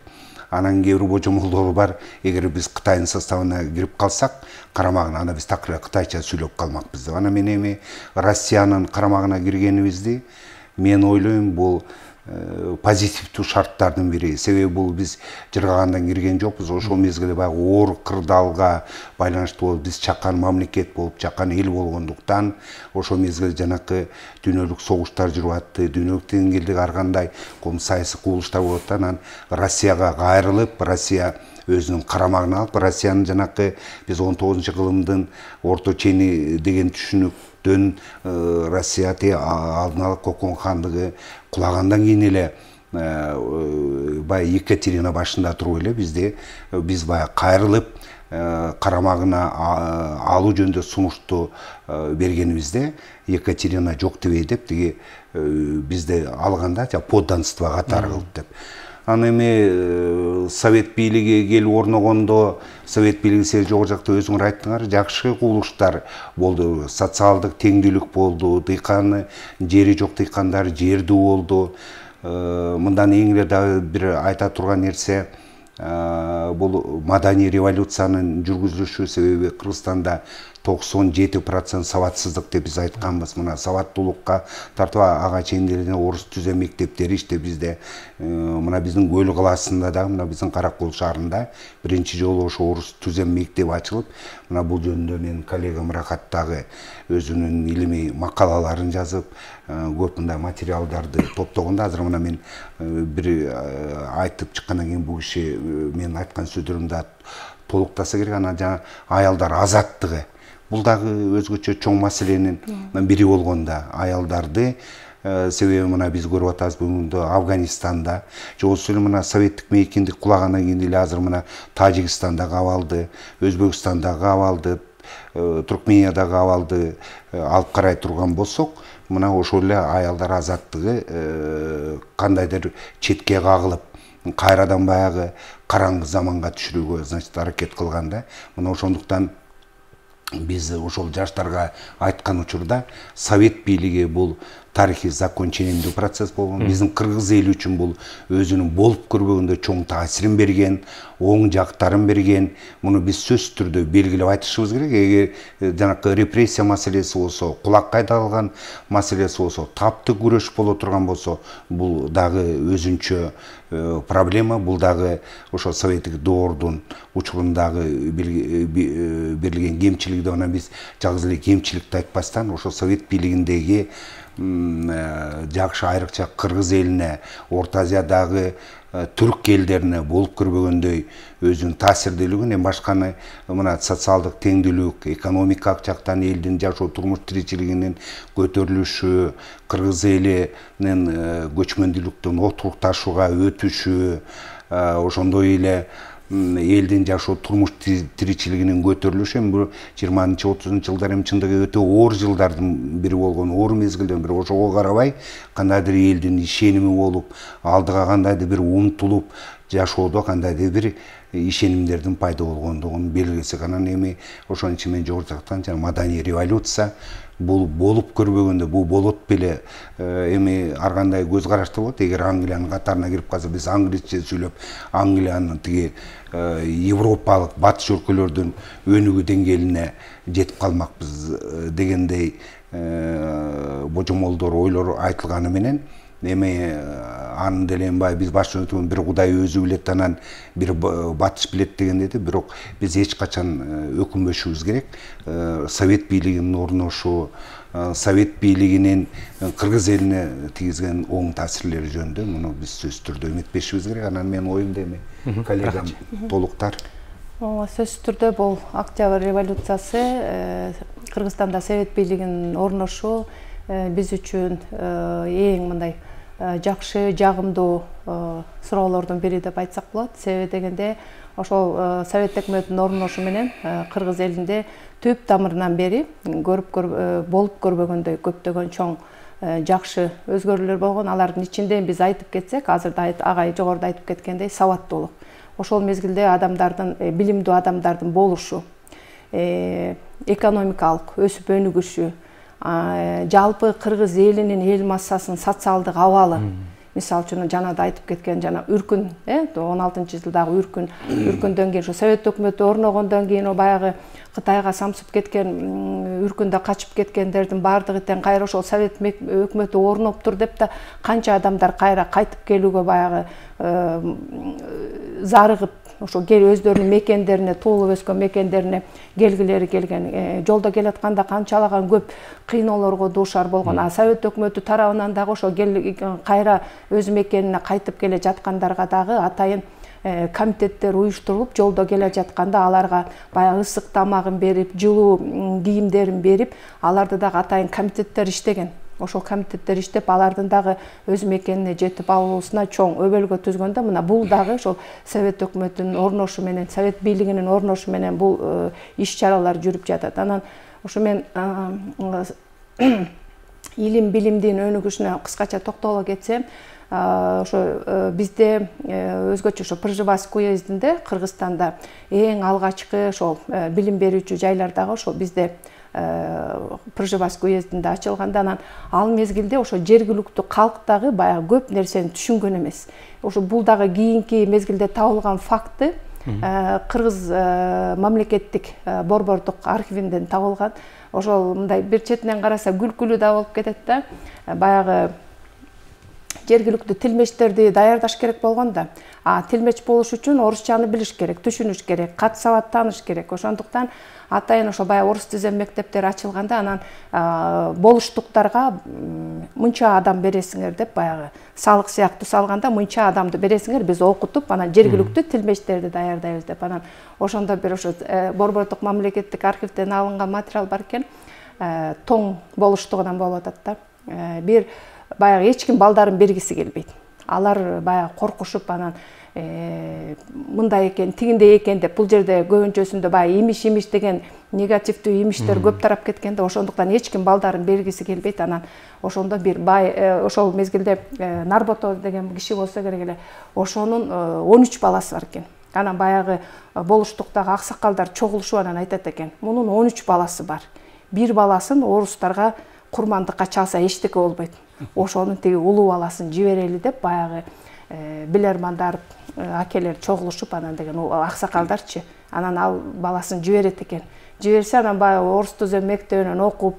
Анан кээ бир божомолдор бар, эгер биз Кытайдын составына кирип калсак, карамагына ана биз такыр кытайча сүйлөп калмакпыз деп. Анан мен эми Россиянын карамагына киргенибизди мен ойлойм бул позитивдүү шарттардын бири. Себеби бул биз жыргагандан кирген жокпуз. Ошол мезгилде баягы оор кырдаалга байланыштуу болуп биз чакан мамлекет болуп, чакан эл болгондуктан ошол мезгилде жанакы дүйнөлүк согуштар жүрүп атты, дүйнөлүк деңгээлдеги ар кандай саясий кубулуштар болуп атты. Анан Россияга кайрылып, Россия өзүнүн карамагына алып, Россиянын жанакы биз 19-кылымдын орто чени деген түшүнүктөн Россия алдын ала Кокон хандыгы кулагандан кийин эле баягы Екатерина башында туруп эле биз баягы кайрылып карамагына алуу жөнүндө сунушту бергенибизде Екатерина жок дебей деп тиги бизди алганда подданство катары кылып деп. Аны эми совет бийлиги келип орногондо совет бийлиги силер жогору жакта өзүңөр айттыңар, жакшы кубулуштар болду, социалдык теңдүүлүк болду, дыйканы жери жок дыйкандар жердүү болду. Мындан эң эле дагы бир айта турган нерсе бул маданий революциянын жүргүзүлүшү. Себеби Кыргызстанда 97% саватсыздык деп биз айтканбыз. Мына саваттуулукка тартып ага чейиндеринде орус түзем мектептери иштеп бизде мына биздин Көл калаасында дагы мына биздин Каракол шаарында биринчи жолу ошо орус түзем мектеби ачылып, мына бул жөнүндө менин коллегам Рахат дагы өзүнүн илимий макалаларын жазып, көп мындай материалдарды топтогондо азыр мына мен бир айтып чыккандан кийин бул киши менин айткан сөздөрүмдү толуктаса керек. Анан жана аялдар азаттыгы бул дагы өзгөчө чоң маселенин бири болгондо аялдарды. Себеби мына биз көрүп атабыз бүгүндө Афганистанда же болсо эле мына советтик мейкиндик кулагандан кийин эле азыр мына Тажикстандагы абалды, Өзбекстандагы абалды, Туркмениядагы абалды алып карай турган болсок, мына ошол эле аялдар азаттыгы кандайдыр четке кагылып, кайрадан баягы караңгы заманга түшүрүүгө значит аракет кылганда, мына ошондуктан биз ошол жаштарга айткан учурда совет бийлиги бул тарихи закончениемдүү процесс болгон. Биздин кыргыз эли үчүн бул өзүнүн болуп көрбөгөндө чоң таасирин берген, оң жактарын берген. Муну биз сөзсүз түрдө белгилеп айтышыбыз керек. Эгер жанакы репрессия маселеси болсо, кулак кайдалган маселеси болсо, таптык күрөш боло турган болсо, бул дагы өзүнчө проблема. Бул дагы ошо советтик доордун учурундагы берилген кемчилик деп, анан биз жалгыз эле кемчиликти айтпастан ошо совет бийлигиндеги жакшы айрыкча кыргыз элине, Орто Азиядагы түрк элдерине болуп көрбөгөндөй өзүнүн таасирдүүлүгүн, эми башканы мына социалдык теңдүүлүк, экономикалык жактан элдин жашоо турмуш тиричилигинин көтөрүлүшү, кыргыз элинин көчмөндүүлүктөн отурукташууга өтүшү, ошондой эле элдин жашоо турмуш тиричилигинин көтөрүлүшү. Эми бул 20-30 жылдар эми чындыгы өтө оор жылдардын бири болгон, оор мезгилден бири. Ошого карабай кандайдыр элдин ишеними болуп, алдыга кандайдыр бир умтулуп жашоодо кандайдыр бир ишенимдердин пайда болгондугун белгилесек, анан эми ошон үчүн мен жогору жактан жана маданий революция бул болуп көрбөгөндө бул болот беле. Эми ар кандай көз карашты болот. Эгер Англиянын катарына кирип калса, биз англисче сүйлөп, Англиянын тиги европалык батыш өлкөлөрдүн өнүгүү деңгээлине жетип калмакпыз дегендей божомолдор, ойлор айтылганы менен, эми анын деле биз башчы бир Кудай өзү билет, анан бир батыш билет дегендейди. Бирок биз эч качан өкүнбөшүбүз керек. Совет бийлигинин орношуу, совет бийлигинин кыргыз элине тийгизген оң таасирлери жөнүндө муну биз сөзсүз түрдө эметпешибиз керек. Анан менин оюмду эми коллегам толуктар. Сөзсүз түрдө бул Октябрь революциясы, Кыргызстанда совет бийлигинин орношуу биз үчүн эң мындай жакшы, жагымдуу суроолордун бири деп айтсак болот. Себеби дегенде ошол совет өкмөтүнүн орношуу менен кыргыз элинде түп тамырынан бери болуп көрбөгөндөй көптөгөн чоң жакшы өзгөрүүлөр болгон. Алардын ичинде биз айтып кетсек, азырда агай жогоруда айтып кеткендей, сабаттуулук. Ошол мезгилде адамдардын, билимдүү адамдардын болушу, экономикалык өсүп өнүгүшү, жалпы кыргыз элинин эл массасынын социалдык абалы, мисалы үчүн жана да айтып кеткен жана үркүн, 16-жылдагы үркүндөн кийин, ошо совет өкмөтү орногондон кийин баягы Кытайга самсып кеткен, үркүндө качып кеткендердин баардыгы тең кайра ошол совет өкмөтү орноптур деп да канча адамдар кайра кайтып келүүгө баягы зарыгып, ошо өздөрүнүн мекендерине, туулуп өскөн мекендерине келгилери келген. Жолдо келатканда канчалаган көп кыйноолорго дуушар болгон. Совет өкмөтү тарабынан дагы ошо кайра өз мекенине кайтып келе жаткандарга дагы атайын комитеттер уюштурулуп, жолдо келе жатканда аларга баягы ысык тамагын берип, жылуу кийимдерин берип, аларды дагы атайын комитеттер иштеген. Ошол комитеттер иштеп, алардын дагы өз мекенине жетип алуусуна чоң өбөлгө түзгөндө, мына бул дагы ошол совет өкмөтүнүн орношу менен, совет бийлигинин орношу менен бул иш-чаралар жүрүп жатат. Анан ошо мен илим билимдин өнүгүшүнө кыскача токтоло кетсем, ошо бизде өзгөчө ошо Пржевальск уездинде, Кыргызстанда эң алгачкы ошол билим берүүчү жайлардагы ошол бизде Пржевальск уездинде ачылганда, анан ал мезгилде ошо жергиликтүү калк дагы баягы көп нерсени түшүнгөн эмес. Ошо бул дагы кийинки мезгилде табылган факты Кыргыз мамлекеттик борбордук архивинден табылган. Ошол мындай бир четинен караса күлкүлүү да болуп кетет да. Баягы жергиликтүү тилмечтерди даярдаш керек болгон да. Тилмеч болуш үчүн орусчаны билиш керек, түшүнүш керек, кат сабат тааныш керек. Ошондуктан атайын ошо баягы орус тизем мектептер ачылганда, анан болуштуктарга мынча адам бересиңер деп, баягы салык сыяктуу салганда мынча адамды бересиңер, биз окутуп, анан жергиликтүү тилмечтерди даярдайбыз деп. Анан ошондо бир ошо борбордук мамлекеттик архивден алынган материал бар экен, тоң болуштугунан болуп атат да. Бир баягы эч ким балдарын бергиси келбейт. Алар баягы коркушуп, анан мындай экен, тигиндей экен деп, бул жерде көбүнчөсүндө баягы имиш деген негативдүү имиштер көп тарап кеткенде, ошондуктан эч ким балдарын бергиси келбейт. Анан ошондо бир ошол мезгилде Нарботов деген киши болсо керек эле, ошонун 13 баласы бар экен. Анан баягы болуштуктагы аксакалдар чогулушуп анан айтат экен, мунун 13 баласы бар. Бир баласын орустарга курмандыкка чалса эчтеке болбойт. Ошонун тиги улуу баласын жиберели деп баягы билермандар, акелер чогулушуп анан деген аксакалдарчы. Анан ал баласын жиберет экен. Жиберсе анан баягы орус түзөм мектебинен окуп,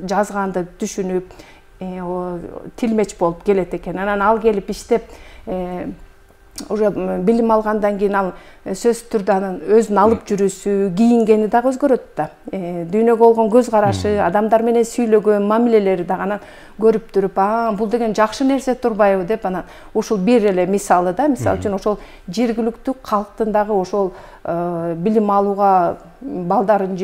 жазганды түшүнүп, тилмеч болуп келет экен. Анан ал келип иштеп уже билим алгандан кийин ал сөзсүз түрдө анын өзүн алып жүрүүсү, кийингени дагы өзгөрөт да. Дүйнөгө болгон көз карашы, адамдар менен сүйлөгөн мамилелери дагы анан көрүп туруп, бул деген жакшы нерсе турбайбы деп анан ушул бир эле мисалы да. Мисалы үчүн ошол жергиликтүү калктын дагы ошол билим алууга балдарын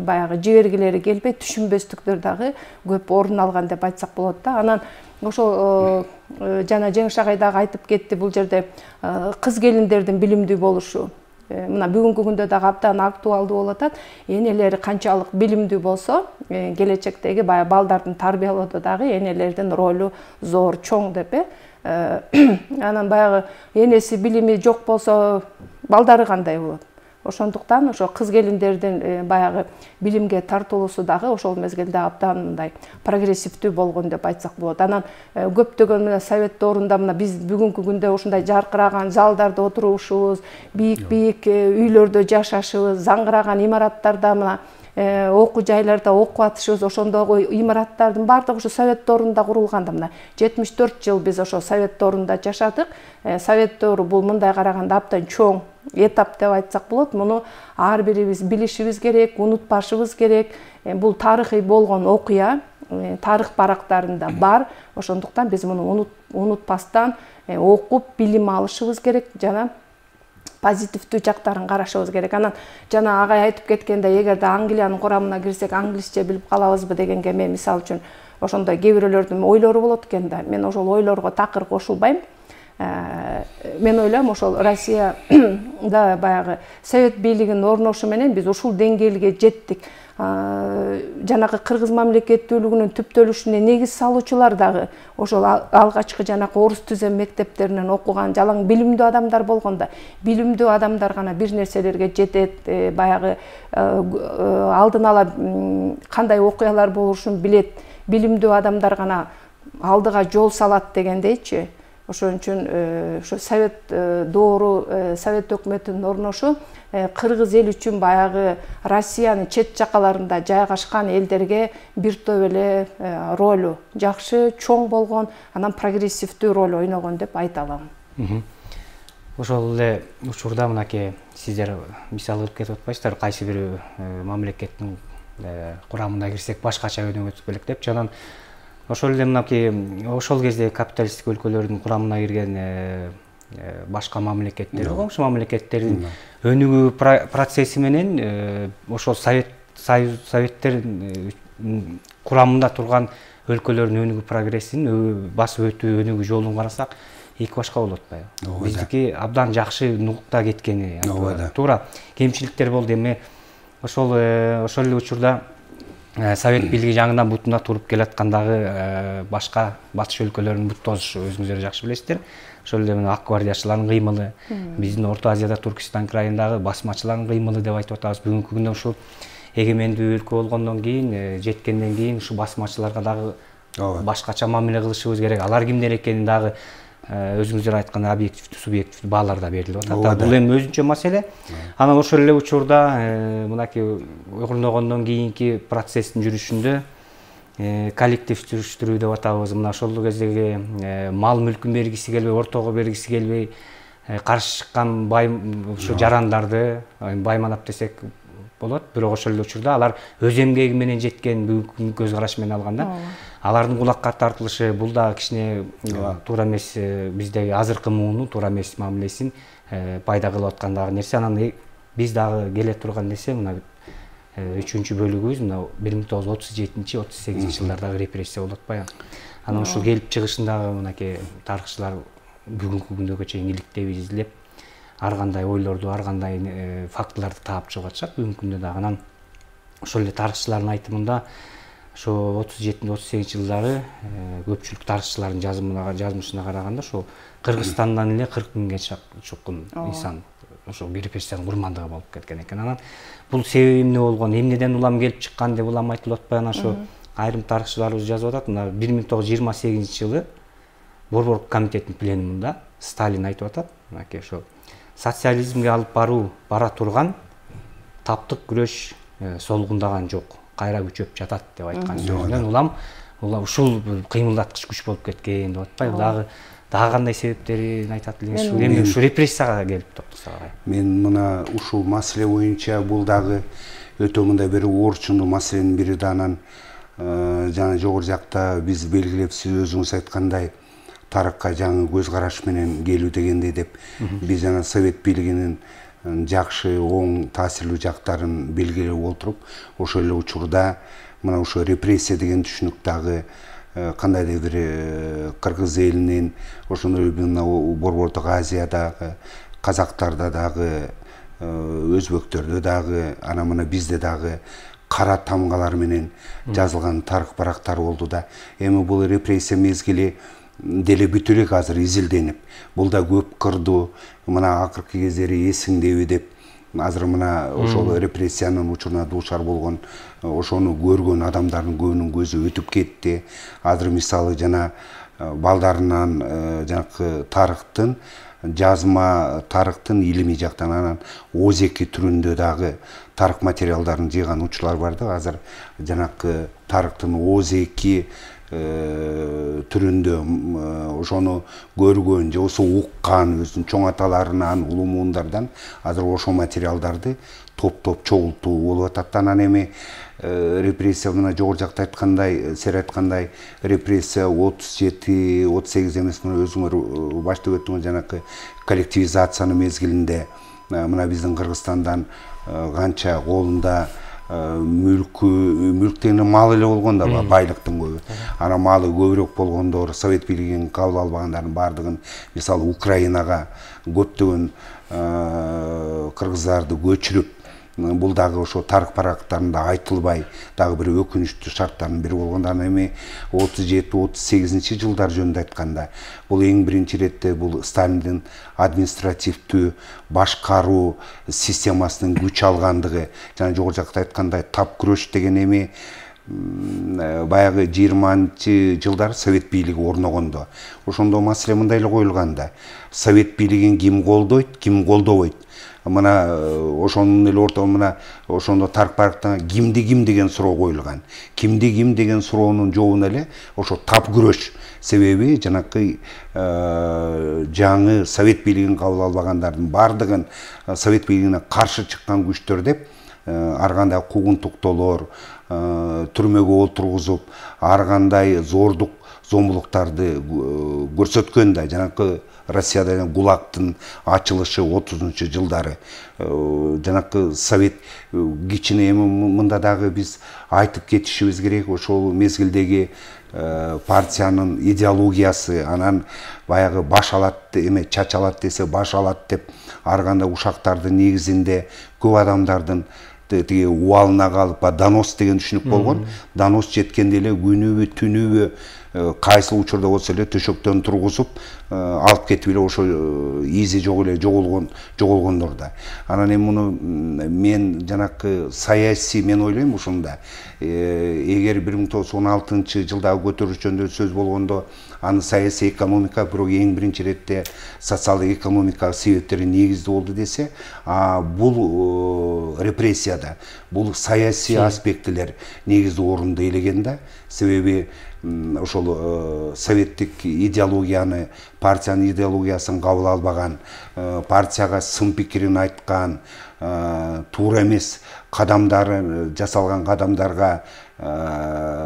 баягы жибергилери келбей, түшүнбөстүктөр дагы көп орун алган деп айтсак болот да. Анан ошол жана Жеңиш агай дагы айтып кетти, бул жерде кыз келиндердин билимдүү болушу. Мына бүгүнкү күндө дагы абдан актуалдуу болуп атат. Энелери канчалык билимдүү болсо, келечектеги баягы балдардын тарбиялоодо дагы энелердин ролу зор, чоң деп. Анан баягы энеси билими жок болсо, балдары кандай болот? Ошондуктан ошо кыз келиндердин баягы билимге тартылуусу дагы ошол мезгилде абдан мындай прогрессивдүү болгон деп айтсак болот. Анан көптөгөн мына совет доорунда мына биз бүгүнкү күндө ушундай жаркыраган залдарда отурушубуз, бийик үйлөрдө жашашыбыз, заңгыраган имараттарда мына окуу жайларда окуп атышыбыз, ошондогу имараттардын баардыгы ушу совет доорунда курулган да. Мына 74 жыл биз ошо совет доорунда жашадык. Совет доору бул мындай караганда абдан чоң этап деп айтсак болот. Муну ар бирибиз билишибиз керек, унутпашыбыз керек. Бул тарыхый болгон окуя, тарых барактарында бар. Ошондуктан биз муну унутпастан окуп, билим алышыбыз керек жана позитивдүү жактарын карашыбыз керек. Анан жана агай айтып кеткендей, эгерде Англиянын курамына кирсек, англисче билип калабызбы дегенге мен мисалы үчүн ошондой кээ бирөөлөрдүн ойлору болот экен да. Мен ошол ойлорго такыр кошулбайм. Мен ойлойм, ошол Россияда баягы совет бийлигинин орношу менен биз ушул деңгээлге жеттик. Жанагы кыргыз мамлекеттүүлүгүнүн түптөлүшүнө негиз салуучулар дагы ошол алгачкы жанакы орус түзөм мектептеринен окуган жалаң билимдүү адамдар болгондо, билимдүү адамдар гана бир нерселерге жетет, баягы алдын ала кандай окуялар болушун билет, билимдүү адамдар гана алдыга жол салат дегендейчи. Ошон үчүн ошо совет доору, совет өкмөтүнүн орношу кыргыз эл үчүн баягы Россиянын чет жакаларында жайгашкан элдерге бир топ эле ролу жакшы, чоң болгон, анан прогрессивдүү роль ойногон деп айта алам. Ошол эле учурда мынакей сиздер мисал кылып кетип атпайсыздар, кайсы бир мамлекеттин курамына кирсек башкача өнүгөт белек деп. Жанан ошол эле мынакей ошол кезде капиталисттик өлкөлөрдүн курамына кирген башка мамлекеттер, коңшу мамлекеттердин өнүгүү процесси менен ошол советтер курамында турган өлкөлөрдүн өнүгүү прогрессин басып өтүү өнүгүү жолун карасак эки башка болот атпайбы? Биздики абдан жакшы нукта кеткени туура, кемчиликтер болду. Эми ошол эле учурда совет бийлиги жаңыдан бутунда туруп келаткандагы башка батыш өлкөлөрүнүн бут тозушу өзүңүздөр жакшы билесиздер. Ошол эле ак гвардиячылардын кыймылы, биздин Орто Азияда Түркистан крайындагы басмачылардын кыймылы деп айтып атабыз. Бүгүнкү күндө ушул эгемендүү өлкө болгондон кийин, жеткенден кийин ушу басмачыларга дагы башкача мамиле кылышыбыз керек. Алар кимдер экенин дагы өзүңүздөр айткандай объективдүү, субъективдүү бааларда берилип атат. Бул эми өзүнчө маселе. Анан ошол эле учурда мынакей ойгорногондон кийинки процесстин жүрүшүндө коллективдүү деп атабыз. Мына ошол кездеги мал мүлкүн бергиси келбей, ортого бергиси келбей каршы чыккан ушу жарандарды байманап десек болот. Бирок ошол эле учурда алар өз эмгеги менен жеткен, бүгүнкү көз караш менен алганда алардын кулакка тартылышы бул да кичине туура эмес, биздеги азыркы муунун туура эмес мамилесин пайда кылып аткандагы нерсе. Анан биз дагы келе турган нерсе мына 3-чү бөлүгүбүз мына 1937-38 жылдардагы репрессия болуп атпайбы? Анан ушул келип чыгышындагы мынакей тарыхчылар бүгүнкү күнгө чейин иликтеп изилдеп ар кандай ойлорду, ар кандай фактыларды таап чыгып атышат бүгүнкү күндө дагы. Анан ошол эле тарыхчылардын айтымында ошо 37-38 жылдары көпчүлүк тарыхчылардын жазмышына караганда ошо Кыргызстандан эле 40 миңге чукун инсан ошо репрессиянын курмандыгы болуп кеткен экен. Анан бул себеби эмне болгон, эмнеден улам келип чыккан деп улам айтылып атпайбы? Анан ошо айрым тарыхчыларыбыз жазып атат, мына 1928 жылы Борбор комитеттин пленумунда Сталин айтып атат, мынакей ошо социализмге алып бара турган таптык күрөш солгундаган жок, кайра күчөп жатат деп айткан сөзүнөн улам ушул кыймылдаткыч күч болуп кеткен деп атпайбы? Дагы кандай себептерин айтат элеңиз? Эми ушу репрессияга келип токтосок. Мен мына ушул маселе боюнча бул дагы өтө мындай бир орчундуу маселенин бири да, анан жана жогору жакта биз белгилеп, сиз өзүңүз айткандай тарыкка жаңы көз караш менен келүү дегендей деп биз жана совет бийлигинин жакшы, оң, таасирлүү жактарын белгилеп отуруп, ошол эле учурда мына ошо репрессия деген түшүнүк дагы кандайдыр бир кыргыз элинин, ошондой мына Борбордук Азиядагы казактарда дагы, өзбөктөрдө дагы, ана мына бизде дагы кара тамгалар менен жазылган тарых барактар болду да. Эми бул репрессия мезгили деле бүтү элек азыр изилденип, бул да көп кырдуу, мына акыркы кездери эсиңдеби деп азыр мына ошол репрессиянын учуруна дуушар болгон, ошону көргөн адамдардын көбүнүн көзү өтүп кетти. Азыр мисалы жана балдарынан жанакы тарыхтын, жазма тарыхтын илимий жактан, анан озеки түрүндө дагы тарых материалдарын жыйган учурлар бар да. Азыр жанакы тарыхтын озеки түрүндө ошону көргөн же болсо уккан өзүнүн чоң аталарынан, улуу муундардан азыр ошол материалдарды топтоп чогултуу болуп атат. Анан эми репрессия мына жогору жакта айткандай, сер айткандай, репрессия 37-38 эмес, мына өзүңөр баштап өттүңөр, жанакы коллективизациянын мезгилинде мына биздин Кыргызстандан канча колунда мүлк деген мал эле болгон да, байлыктын көбү. Ана малы көбүрөөк болгондор, совет бийлигин кабыл албагандардын баардыгын, мисалы Украинага көптөгөн кыргыздарды көчүрүп, бул дагы ошо тарых барактарында айтылбай дагы бир өкүнүчтүү шарттардын бири болгондо. Эми 37-38 жылдар жөнүндө айтканда, бул эң биринчи иретте бул Сталиндин административдүү башкаруу системасынын күч алгандыгы, жана жогору жакта айткандай тап күрөш деген эми баягы 20-чы жылдар совет бийлиги орногондо ошондо маселе мындай эле коюлган да. Совет бийлигин ким колдойт, ким колдобойт. Мына ошонун эле мына ошондо тарых барактан кимди ким деген суроо коюлган. Кимди ким деген суроонун жообуна эле ошо тап күрөш. Себеби жанакы жаңы совет бийлигин кабыл албагандардын баардыгын совет бийлигине каршы чыккан күчтөр деп ар кандай куугунтуктоолор, түрмөгө отургузуп, ар кандай зордук, зомбулуктарды көрсөткөн да. Жанакы Россияда ГУЛАГтын ачылышы 30-чы жылдары, жанакы совет кичине эми мында дагы биз айтып кетишибиз керек. Ошол мезгилдеги партиянын идеологиясы, анан баягы баш алат, эме чач алат десе баш алат деп ар кандай ушактардын негизинде көп адамдардын тиги убалына калып, донос деген түшүнүк болгон. Донос жеткенде эле күнүбү, түнүбү, кайсыл учурда болсо эле төшөктөн тургузуп алып кетип эле ошо изи жок эле жоголгондор да. Анан эми муну мен жанакы саясий, мен ойлойм ушунда, эгер 1916 жылдагы көтөрүлүш жөнүндө сөз болгондо аны саясий экономика, бирок эң биринчи иретте социалдык экономикалык себептери негиздүү болду десе, бул репрессияда бул саясий аспектилер негиздүү орунду ээлеген да. Себеби ошол советтик идеологияны, партиянын идеологиясын кабыл албаган, партияга сын пикирин айткан, туура эмес кадамдары жасалган кадамдарга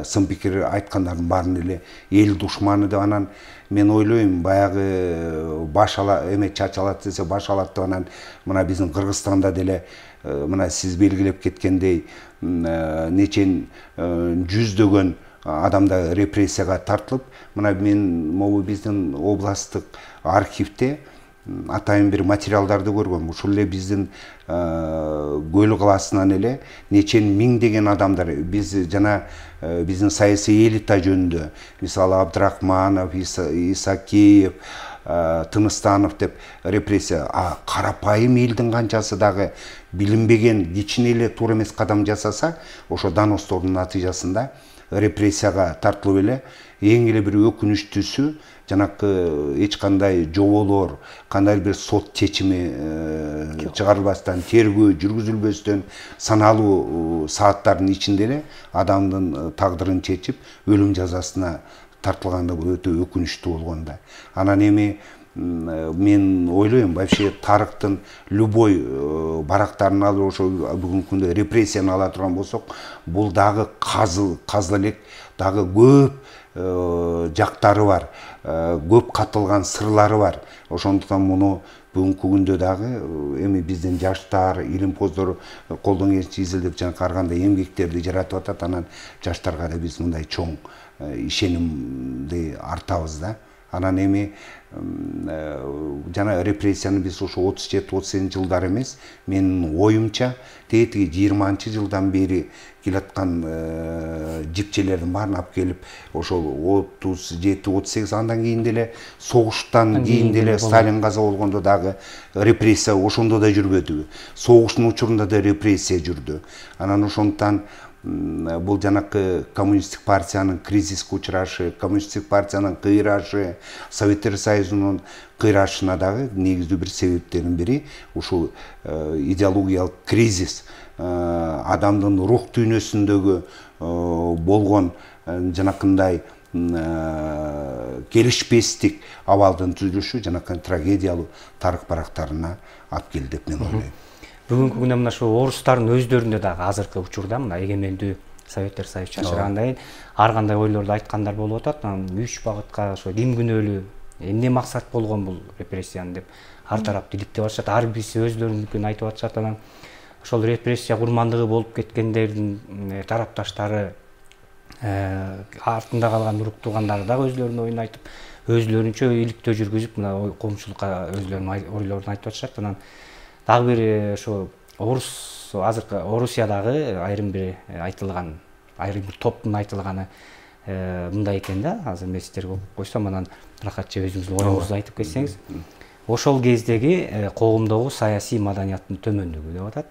сын пикир айткандардын баарын эле эл душманы деп, анан мен ойлойм баягы баш ала эме чач алат десе баш алат деп, анан мына биздин Кыргызстанда деле мына сиз белгилеп кеткендей нечен жүздөгөн адамдар репрессияга тартылып, мына мен могу биздин областтык архивде атайын бир материалдарды көргөм. Ушул эле биздин Көл калаасынан эле нечен миңдеген адамдар, биз жана биздин саясий элита жөнүндө, мисалы Абдрахманов, Исакеев, Тыныстанов деп репрессия, карапайым элдин канчасы дагы билинбеген кичине эле туура эмес кадам жасаса, ошо доностордун натыйжасында репрессияга тартылып эле эң эле бир өкүнүчтүүсү жанакы эч кандай жоболор, кандай бир сот чечими чыгарылбастан, тергөө жүргүзүлбөстөн саналуу сааттардын ичинде эле адамдын тагдырын чечип өлүм жазасына тартылганда бул өтө өкүнүчтүү болгон да. Анан эми мен ойлойм, вообще тарыхтын любой барактарын алып ошо бүгүнкү күндө репрессияны ала турган болсок, бул дагы казы элек, дагы көп жактары бар, көп катылган сырлары бар. Ошондуктан муну бүгүнкү күндө дагы эми биздин жаштар, илимпоздор колдон келишинче изилдеп жанакы ар кандай эмгектерди жаратып атат. Анан жаштарга да биз мындай чоң ишенимди артабыз да. Анан эми жана репрессияны биз ошо 37-38 жылдар эмес, менин оюмча тетиги 20 жылдан бери келаткан жипчелердин баарын алып келип, ошол 37-38 андан кийин деле согуштан кийин деле Сталин каза болгондо дагы репрессия ошондо да жүрбөдүбү? Согуштун учурунда да репрессия жүрдү. Анан ошондуктан бул жанакы коммунисттик партиянын кризиске учурашы, коммунисттик партиянын кыйрашы, Советтер Союзунун кыйрашына дагы негиздүү бир себептердин бири ушул идеологиялык кризис, адамдын рух дүйнөсүндөгү болгон жанакындай келишпестик абалдын түзүлүшү жанакы трагедиялуу тарых барактарына алып келди деп мен ойлойм. Бүгүнкү күндө мына ошо орустардын өздөрүндө дагы азыркы учурда мына эгемендүү Советтер Союзу чачыргандай ар кандай ойлорду айткандар болуп атат. Анан 3 багытка ошо ким күнөөлүү, эмне максат болгон бул репрессияны деп ар тарап иликтеп атышат. Ар бирisi өздөрүнүкүн айтып атышат. Анан ошол репрессия курмандыгы болуп кеткендердин тарапташтары артында калган урук туугандары дагы өзлөрүнүн оюн айтып, өзлөрүнчө иликтөө жүргүзүп мына коомчулукка өзлөрүнүн ойлорун айтып атышат. Анан дагы бир ошо азыркы Орусиядагы айрым бир айтылган, айрым бир топтун айтылганы мындай экен да, азыр мен сиздерге окуп койсом, анан рахатчы өзүңүздүн оюңузду айтып кетсеңиз. Ошол кездеги коомдогу саясий маданияттын төмөндүгү деп атат,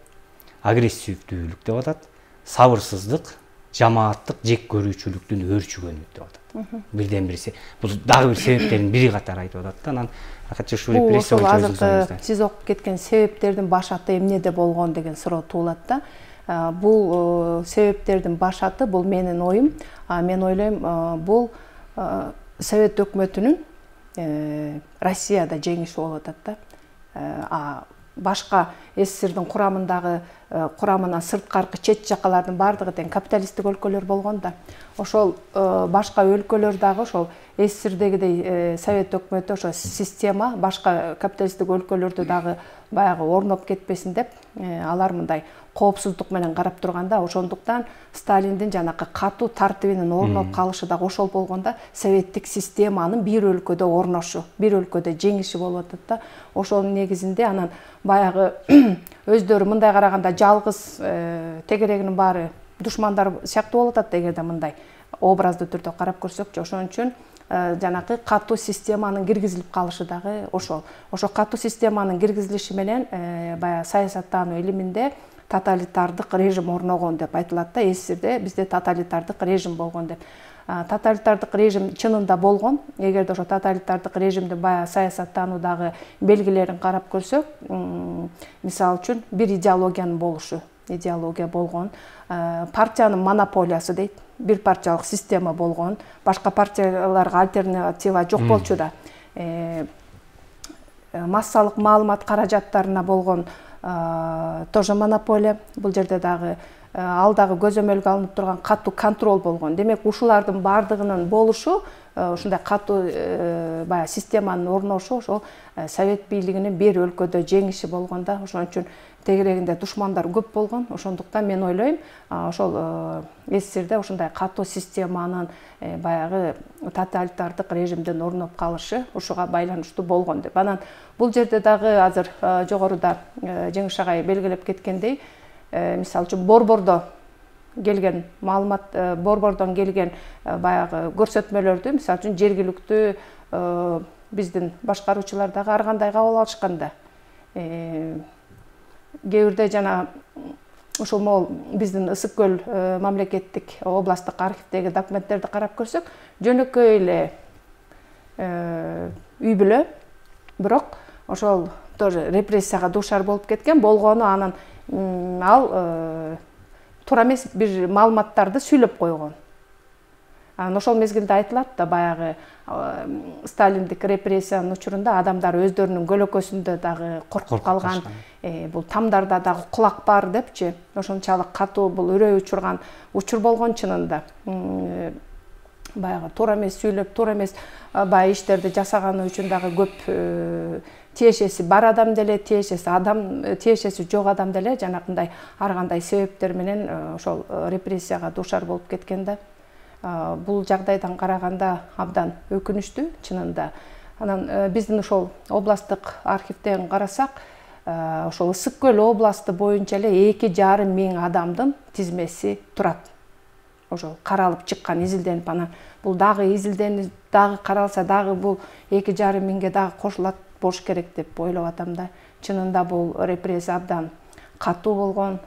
агрессивдүүлүк деп атат, сабырсыздык, жамааттык жек көрүүчүлүктүн өөрчүгөнү деп атат. Бирден бириси. Бул дагы бир себептердин бири катары айтып атат да. Анан ушул репрессия азыркы сиз окуп кеткен себептердин башаты эмнеде болгон деген суроо туулат да. Бул себептердин башаты бул менин оюм. Мен ойлойм, бул Совет өкмөтүнүн Россияда жеңиши болуп атат да. Башка СССРдин курамына сырткаркы чет жакалардын баардыгы тең капиталисттик өлкөлөр болгон да. Ошол башка өлкөлөр дагы ошол СССРдегидей Совет өкмөтү ошо система башка капиталисттик өлкөлөрдө дагы баягы орноп кетпесин деп алар мындай коопсуздук менен карап турганда, ошондуктан Сталиндин жанакы катуу тартибинин орноп калышы дагы ошол болгондо советтик системанын бир өлкөдө орношу, бир өлкөдө жеңиши болуп атат да. Ошонун негизинде анан баягы өздөрү мындай караганда жалгыз тегерегинин баары душмандар сыяктуу болуп атат эгерде мындай образдуу түрдө карап көрсөкчү. Ошон үчүн жанакы катуу системанын киргизилип калышы дагы ошол. Ошо катуу системанын киргизилиши менен баягы саясаттануу илиминде тоталитардык режим орногон деп айтылат да. СССРде бизде тоталитардык режим болгон деп. Тоталитардык режим чынында болгон. Эгерде ошо тоталитардык режимдин баягы саясаттануудагы белгилерин карап көрсөк, мисалы үчүн бир идеологиянын болушу, идеология болгон, партиянын монополиясы дейт, бир партиялык система болгон, башка партияларга альтернатива жок болчу да. Массалык маалымат каражаттарына болгон тоже монополия. Бул жерде дагы ал дагы көзөмөлгө алынып турган катуу контроль болгон. Демек, ушулардын баардыгынын болушу, ушундай катуу баягы системанын орношу ошол Совет бийлигинин бир өлкөдө жеңиши болгонда, ошон үчүн тегерегинде душмандар көп болгон. Ошондуктан мен ойлойм, ошол СССРде ушундай катуу системанын баягы тоталитардык режимдин орноп калышы ушуга байланыштуу болгон деп. Анан бул жерде дагы азыр жогоруда Жеңиш агай белгилеп кеткендей, мисалы үчүн борбордо келген маалымат, борбордон келген баягы көрсөтмөлөрдү, мисалы үчүн жергиликтүү биздин башкаруучулар дагы ар кандай кабыл алышканда. Кээ бирде жана ошол могул биздин Ысык көл мамлекеттик областтык архивдеги документтерди карап көрсөк, жөнөкөй эле үй бүлө, бирок ошол тоже репрессияга дуушар болуп кеткен, болгону анан ал туура эмес бир маалыматтарды сүйлөп койгон. Анан ошол мезгилде айтылат да, баягы сталиндик репрессиянын учурунда адамдар өздөрүнүн көлөкөсүндө дагы коркуп калган, бул тамдарда дагы кулак бар депчи, ошончалык катуу бул үрөй учурган учур болгон чынында. Баягы туура эмес сүйлөп, туура эмес баягы иштерди жасаганы үчүн дагы көп тиешеси бар адам деле, тиешеси жок адам деле жанакындай ар кандай себептер менен ошол репрессияга дуушар болуп кеткен да. Бул жагдайдан караганда абдан өкүнүчтүү чынында. Анан биздин ошол областтык архивден карасак, ошол Ысык көл областы боюнча эле 2,5 миң адамдын тизмеси турат. Ошол каралып чыккан, изилденип, анан бул дагы изилденип, дагы каралса, дагы бул 2,5 миңге дагы кошулат болуш керек деп ойлоп атам да. Чынында бул репрессия абдан катуу болгон.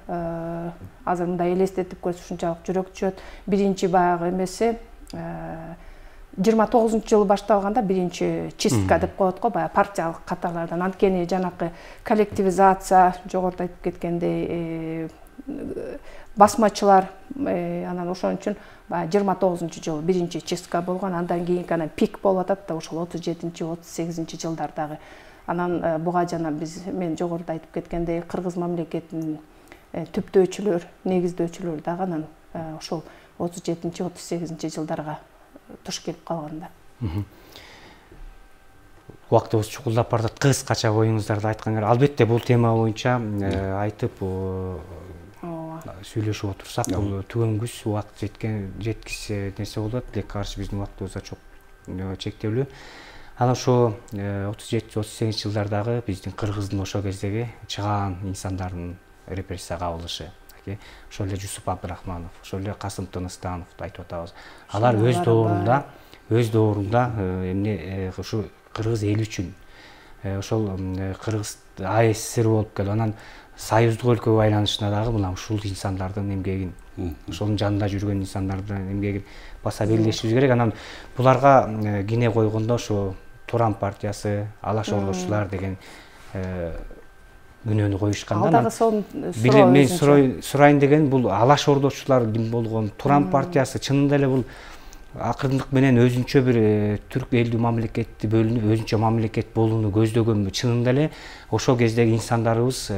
Азыр мындай элестетип көрсө ушунчалык жүрөк түшөт. Биринчи баягы эмеси 29-жылы башталганда биринчи чистка деп коет го, баягы партиялык катарлардан. Анткени жанакы коллективизация, жогоруда айтып кеткендей, басмачылар, анан ошон үчүн 29-жылы биринчи чистка болгон. Андан кийинки анан пик болуп атат да, ошол 37-38 жылдардагы. Анан буга жана мен жогоруда айтып кеткендей кыргыз мамлекетинин түптөөчүлөр, негиздөөчүлөр дагы анан ошол 37-38 жылдарга туш келип калган да. Убактыбыз чукулдап баратат, кыскача оюңуздарды айткаңар. Албетте бул тема боюнча айтып сүйлөшүп отурсак, бул түгөнгүс убакыт жеткисе нерсе болот. Тилекке каршы биздин убактыбыз да чок чектелүү. Анан ошо 37-38 жылдардагы биздин кыргыздын ошо кездеги чыгаан инсандардын репрессияга кабылышы. Ошол эле Жусуп Абдрахманов, ошол эле Касым Тыныстановду айтып атабыз. Алар өз доорунда эмне ушу кыргыз эли үчүн ошол кыргыз АССР болуп келип, анан союздук өлкөгө айланышына дагы мына ушул инсандардын эмгегин, ошонун жанында жүргөн инсандардын эмгегин баса белгилешибиз керек. Анан буларга кине койгондо ошо Туран партиясы, Алаш Ордочулар деген күнөөнү коюшкан да. Ал дагы сонун мен сурайын деген, бул Алаш Ордочулар ким болгон, Туран партиясы чынында эле бул акырындык менен өзүнчө бир түрк элдүү мамлекетти бөлүнүп, өзүнчө мамлекет болууну көздөгөнбү? Чынында эле ошол кездеги инсандарыбыз,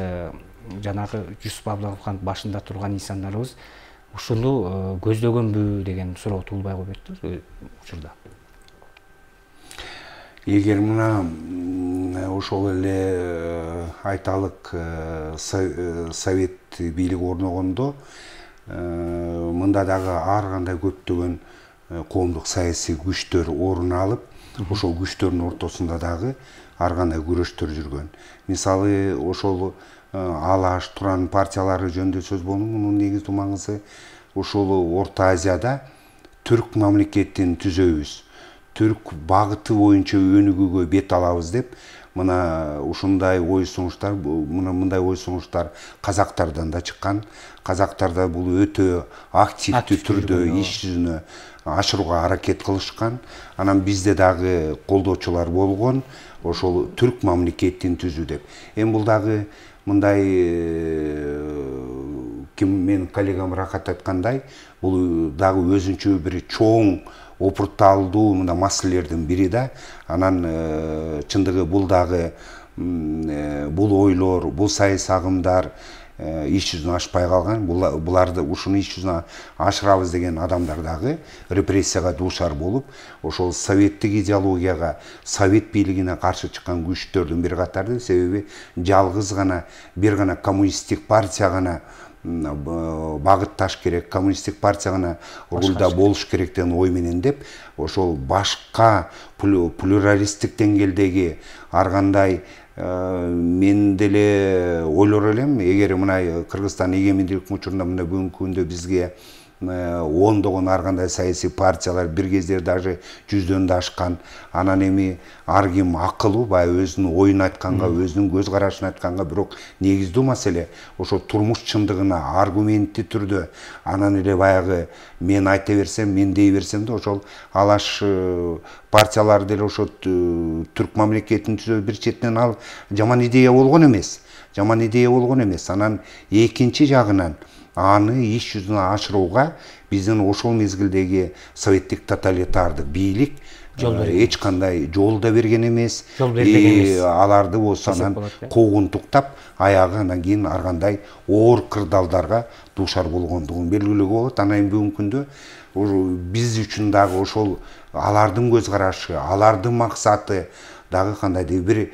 жанагы Жусуп Абдрахманов башында турган инсандарыбыз ушуну көздөгөнбү деген суроо туулбай койбойт учурда. Эгер мына ошол эле айталык совет бийлиги орногондо мында дагы ар кандай көптөгөн коомдук саясий күчтөр орун алып, ошол күчтөрдүн ортосунда дагы ар кандай күрөштөр жүргөн. Мисалы ошол Алаш, Туран партиялары жөнүндө сөз болду. Мунун негиздүү маңызы ошол Орто Азияда түрк мамлекетин түзөбүз, түрк багыты боюнча өнүгүүгө бет алабыз деп мына ушундай ой сунуштар, мындай ой сунуштар казактардан да чыккан. Казактарда бул өтө активдүү түрдө иш жүзүнө ашырууга аракет кылышкан. Анан бизде дагы колдоочулар болгон, ошол түрк мамлекетин түзүү деп. Эми бул дагы мындай мен коллегам Рахат айткандай, бул дагы өзүнчө бир чоң опурталдуу мына маселелердин бири да. Анан чындыгы бул дагы бул ойлор, бул саясий агымдар иш жүзүнө ашпай калган. Буларды ушуну иш жүзүнө ашырабыз деген адамдар дагы репрессияга дуушар болуп, ошол советтик идеологияга, совет бийлигине каршы чыккан күчтөрдүн бир катары. Себеби жалгыз гана бир гана коммунисттик партия гана багытташ керек, коммунисттик партия гана рулда болуш керек деген ой менен деп, ошол башка плюралисттик деңгээлдеги ар кандай мен деле ойлор элем, эгер мына Кыргызстан эгемендүүлүк учурунда мына бүгүнкү күндө бизге ондогон ар кандай саясий партиялар бир кездер даже 100дөн да ашкан. Анан эми ар ким акылуу баягы өзүнүн оюн айтканга, өзүнүн көз карашын айтканга, бирок негиздүү маселе ошо турмуш чындыгына аргументтүү түрдө анан эле баягы мен айта берсем, мен дей берсем да ошол алаш партиялар деле ошо түрк мамлекетин түзөө бир четинен ал жаман идея болгон эмес. Анан экинчи жагынан аны иш жүзүнө ашырууга биздин ошол мезгилдеги советтик тоталитардык бийлик эч кандай жол да берген эмес. Аларды болсо анан куугунтуктап, аягы анан кийин ар кандай оор кырдаалдарга дуушар болгондугун белгилөөгө болот. Анан эми бүгүнкү күндө биз үчүн дагы ошол алардын көз карашы, алардын максаты дагы кандайдыр бир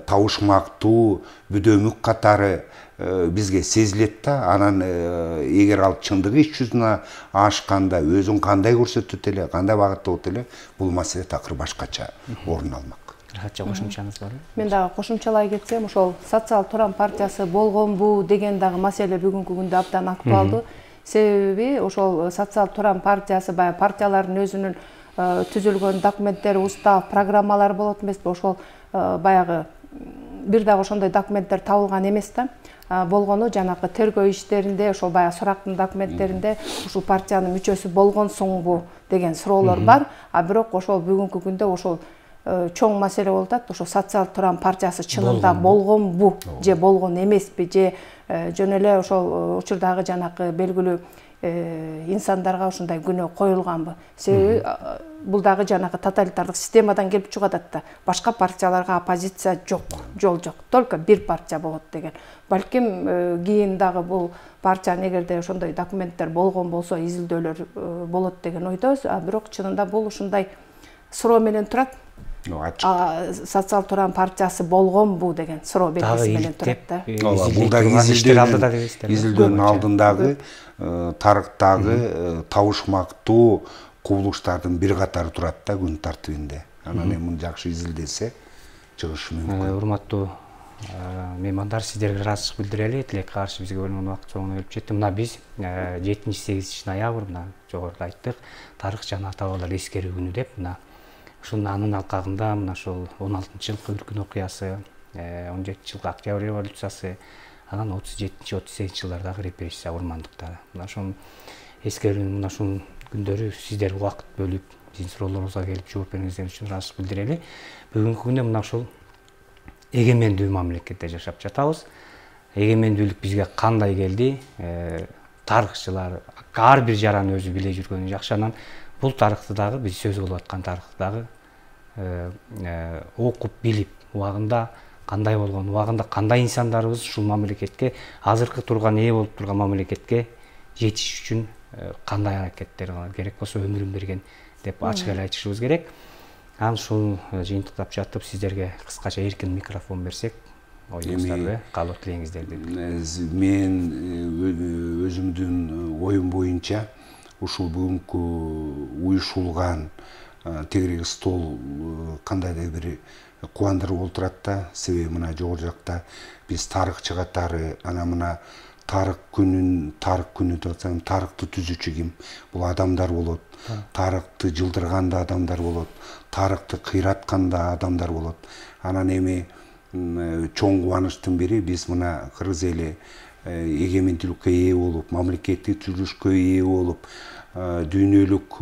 табышмактуу бүдөмүк катары бизге сезилет да. Анан эгер ал чындыгы иш жүзүнө ашканда өзүн кандай көрсөтөт эле, кандай багытта болот эле, бул маселе такыр башкача орун алмак. Кошумчаңыз барбы? Мен дагы кошумчалай кетсем, ошол социал турам партиясы болгонбу деген дагы маселе бүгүнкү күндө абдан актуалдуу. Себеби ошол социал турам партиясы баягы партиялардын өзүнүн түзүлгөн документтери, устав, программалары болот эмеспи? Ошол баягы бир дагы ошондой документтер табылган эмес да. Болгону жанагы тергөө иштеринде, ошол баягы сурактын документтеринде ушул партиянын мүчөсү болгонсуңбу деген суроолор бар. Бирок ошол бүгүнкү күндө ошол чоң маселе болуп атат. Ошол социал турам партиясы чынында болгонбу же болгон эмеспи, же жөн эле ошол учурдагы жанагы белгилүү инсандарга ушундай күнөө коюлганбы? Себеби бул дагы жанагы тоталитардык системадан келип чыгып атат да. Башка партияларга оппозиция жок, жол жок. Только бир партия болот деген. Балким кийин дагы бул партиянын эгерде ошондой документтер болгон болсо, изилдөөлөр болот деген ойдобуз. Бирок чынында бул ушундай суроо менен турат. Социал турам партиясы болгонбу деген суроо белгиси менен турат да. Бул дагы изилдөөнүн алдындагы тарыктагы табышмактуу кубулуштардын бир катары турат да күн тартибинде. Анан эми муну жакшы изилдесе чыгышы мүмкүн. Урматтуу меймандар, сиздерге ыраазычылык билдирели. Тилекке каршы бизге бөлүнгөн убакыт соңуна келип жетти. Мына биз 7-8 ноябрь мына жогоруда айттык, тарых жана ата бабалар эскерүү күнү деп. Мына ушунун анын алкагында мына ошол 16-жылкы үркүн окуясы, 17-жылкы октябрь революциясы, анан 37-38 жылдардагы репрессия, урмандыктары. Мына ошонун эскерүүнүн мына ушул күндөрү сиздер убакыт бөлүп биздин суроолорубузга келип жооп бергениңиздер үчүн ыраазычылык билдирели. Бүгүнкү күндө мына ушул эгемендүү мамлекетте жашап жатабыз. Эгемендүүлүк бизге кандай келди? Тарыхчылар ар бир жараны өзү биле жүргөнү жакшы. Анан бул тарыхты дагы биз сөз кылып аткан тарыхты дагы окуп билип, убагында кандай болгон, убагында кандай инсандарыбыз ушул мамлекетке, азыркы турган ээ болуп турган мамлекетке жетиш үчүн кандай аракеттер керек болсо өмүрүн берген деп ачык эле айтышыбыз керек. Анан ушул жыйынтыктап жатып сиздерге кыскача эркин микрофон берсек, оюңуздарды, каалоо тилегиңиздерди. Мен өзүмдүн оюм боюнча ушул бүгүнкү уюшулган тегерек стол кандайдыр бир кубандырып отурат да. Себеби мына жогору жакта биз тарыхчы катары, анан мына тарых күнү деп атсам, тарыхты түзүүчү ким? Бул адамдар болот. Тарыхты жылдырган да адамдар болот. Тарыхты кыйраткан да адамдар болот. Анан эми чоң кубанычтын бири биз мына кыргыз эли эгемендүүлүккө ээ болуп, мамлекеттик түзүлүшкө ээ болуп, дүйнөлүк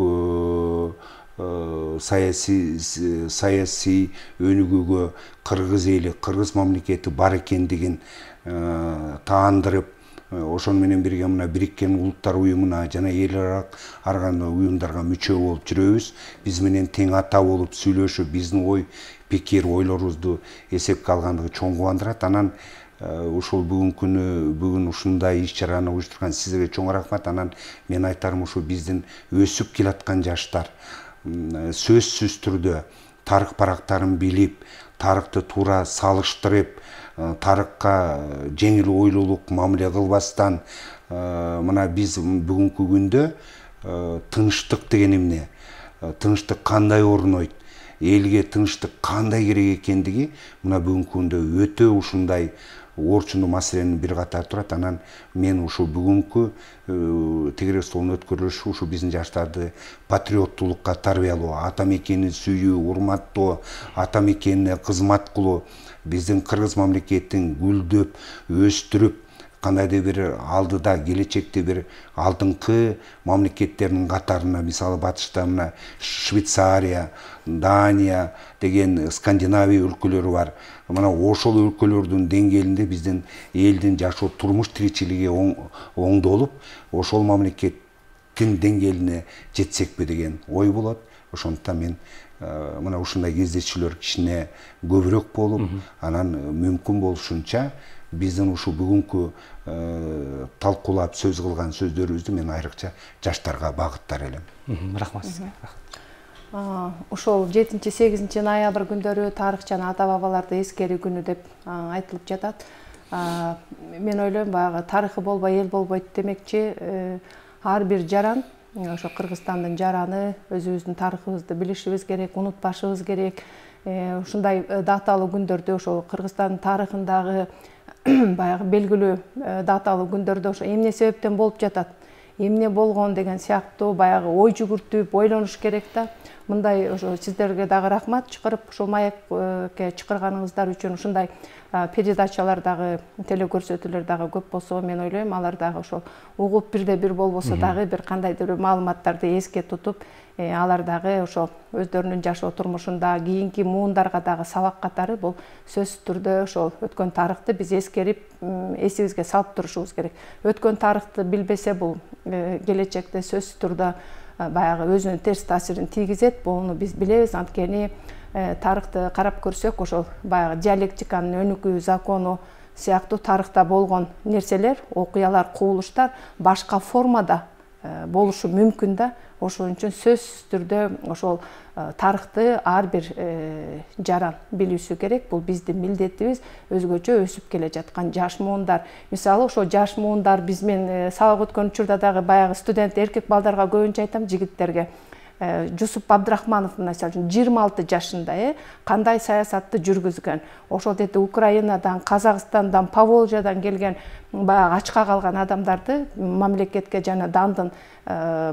саясий өнүгүүгө кыргыз эли, кыргыз мамлекети бар экендигин таандырып, ошону менен бирге мына Бириккен Улуттар уюмуна жана эл ар кандай уюмдарга мүчө болуп жүрөбүз. Биз менен тең ата болуп сүйлөшүп, биздин ой пикир, ойлорубузду эсепке алгандыгы чоң кубандырат. Анан ушул бүгүн ушундай иш чараны уюштурган сиздерге чоң рахмат. Анан мен айтарым ушу биздин өсүп келаткан жаштар сөзсүз түрдө тарых барактарын билип, тарыхты туура салыштырып, тарыхка жеңил ойлуулук мамиле кылбастан, мына биз бүгүнкү күндө тынчтык деген эмне, тынчтык кандай орнойт, элге тынчтык кандай керек экендиги мына бүгүнкү күндө өтө ушундай орчундуу маселенин бир катары турат. Анан мен ушу бүгүнкү тегерек столдун өткөрүлүшү ушу биздин жаштарды патриоттуулукка тарбиялоо, ата мекенин сүйүү, урматтоо, ата мекенине кызмат кылуу, биздин кыргыз мамлекетин гүлдөп, өстүрүп, кандайдыр бир алдыда келечекте бир алдыңкы мамлекеттердин катарына, мисалы батышта мына Швейцария, Дания деген Скандинавия өлкөлөрү бар. Мына ошол өлкөлөрдүн деңгээлинде биздин элдин жашоо турмуш тиричилиги оңдолуп, ошол мамлекеттин деңгээлине жетсекпи деген ой болот. Ошондуктан мен мына ушундай кездешүүлөр кичине көбүрөөк болуп, анан мүмкүн болушунча биздин ушу бүгүнкү талкуулап сөз кылган сөздөрүбүздү мен айрыкча жаштарга багыттар элем. Рахмат. Ошол 7-8 ноябрь күндөрү тарых жана ата бабаларды эскерүү күнү деп айтылып жатат. Мен ойлойм, баягы тарыхы болбой эл болбойт демекчи, ар бир жаран, ошо Кыргызстандын жараны, өзүбүздүн тарыхыбызды билишибиз керек, унутпашыбыз керек. Ушундай даталуу күндөрдө ошо Кыргызстандын тарыхындагы баягы белгилүү даталуу күндөрдө ошо эмне себептен болуп жатат, эмне болгон деген сыяктуу баягы ой жүгүртүп ойлонуш керек да. Мындай ошо сиздерге дагы рахмат чакырып, ошо маекке чакырганыңыздар үчүн. Ушундай передачалар дагы, телекөрсөтүүлөр дагы көп болсо, мен ойлойм, алар дагы ошол угуп бирде бир болбосо дагы бир кандайдыр маалыматтарды эске тутуп, алар дагы ошо өздөрүнүн жашоо турмушунда кийинки муундарга дагы сабак катары бул сөзсүз түрдө ошол өткөн тарыхты биз эскерип, эсибизге салып турушубуз керек. Өткөн тарыхты билбесе, бул келечекте сөзсүз түрдө баягы өзүнүн терс таасирин тийгизет. Буну биз билебиз. Анткени тарыхты карап көрсөк, ошол баягы диалектиканын өнүкүү закону сыяктуу тарыхта болгон нерселер, окуялар, кубулуштар башка формада болушу мүмкүн да. Ошон үчүн сөзсүз түрдө ошол тарыхты ар бир жаран билүүсү керек. Бул биздин милдетибиз. Өзгөчө өсүп келе жаткан жаш муундар. Мисалы ошо жаш муундар, биз мен сабак өткөн учурда дагы баягы студент эркек балдарга көбүнчө айтам, жигиттерге. Жусуп Абдрахманов мисалы үчүн 26 жашында кандай саясатты жүргүзгөн. Ошол деди Украинадан, Казакстандан, Поволжьядан келген баягы ачка калган адамдарды мамлекетке жана дандын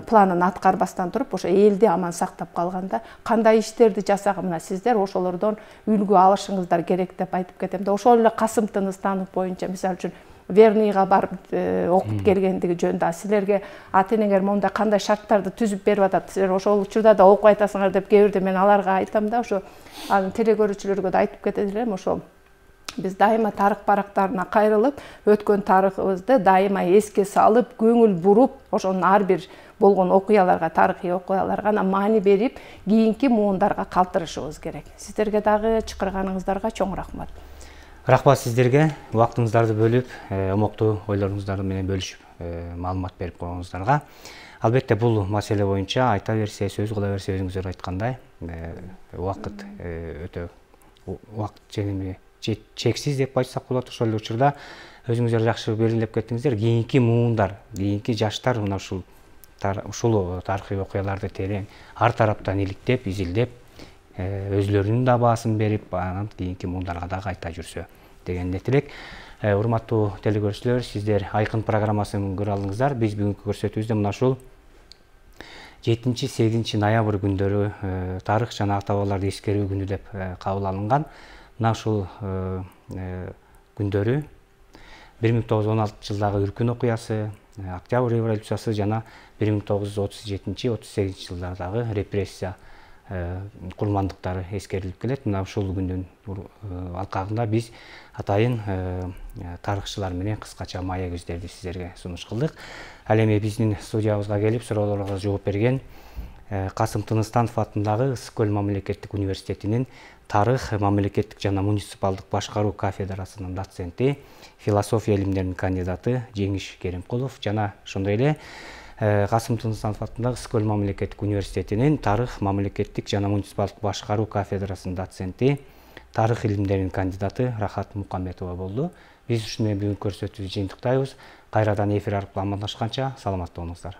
планын аткарбастан туруп, ошо элди аман сактап калганда кандай иштерди жасаган, мына сиздер ошолордон үлгү алышыңыздар керек деп айтып кетем да. Ошол эле Касым Тыныстанов боюнча мисалы үчүн Верныйга барып окуп келгендиги жөнүндө силерге ата-энеңер мондай кандай шарттарды түзүп берип атат, силер ошол учурда да окуп айтасыңар деп кээ бирде мен аларга айтам да. Ошо телекөрүүчүлөргө да айтып кетет элем, ошо биз дайыма тарых барактарына кайрылып, өткөн тарыхыбызды дайыма эске салып, көңүл буруп, ошонун ар бир болгон окуяларга, тарыхый окуяларга маани берип, кийинки муундарга калтырышыбыз керек. Сиздерге дагы чакырганыңыздарга чоң рахмат. Рахмат сиздерге, убактыңыздарды бөлүп, омоктуу ойлоруңуздарды менен бөлүшүп, маалымат берип койгоңуздарга. Албетте бул маселе боюнча айта берсе, сөз кыла берсе, өзүңүздөр айткандай, убакыт өтө чексиз деп айтсак болот. Ошол эле учурда өзүңүздөр жакшы белгилеп кеттиңиздер, кийинки муундар, кийинки жаштар мына ушул тарыхый окуяларды терең ар тараптан иликтеп, изилдеп, өзлөрүнүн да баасын берип, анан кийинки муундарга дагы айта жүрсө деген тилек. Урматтуу телекөрүүчүлөр, сиздер Айкын программасын көрө алдыңыздар. Биз бүгүнкү көрсөтүүбүздө мына ушул 7-8 ноябрь күндөрү тарых жана ата бабаларды эскерүү күнү деп кабыл алынган. Мына ушул күндөрү 1916 жылдагы Үркүн окуясы, Октябрь революциясы жана 1937-38 жылдардагы репрессия курмандыктары эскерилип келет. Мына ушул күндүн алкагында биз атайын тарыхчылар менен кыскача маегибиздерди сиздерге сунуш кылдык. Ал эми биздин студиябызга келип суроолорго жооп берген Касым Тыныстанов атындагы Ысык көл мамлекеттик университетинин тарых, мамлекеттик жана муниципалдык башкаруу кафедрасынын доценти, философия илимдеринин кандидаты Жеңиш Керимкулов жана ошондой эле Касым Тыныстанов атындагы Ысык көл мамлекеттик университетинин тарых, мамлекеттик жана муниципалдык башкаруу кафедрасынын доценти, тарых илимдеринин кандидаты Рахат Мукамбетова болду. Биз ушуну бүгүнкү көрсөтүүбүздү жыйынтыктайбыз. Кайрадан эфир аркылуу амандашканча саламатта болуңуздар.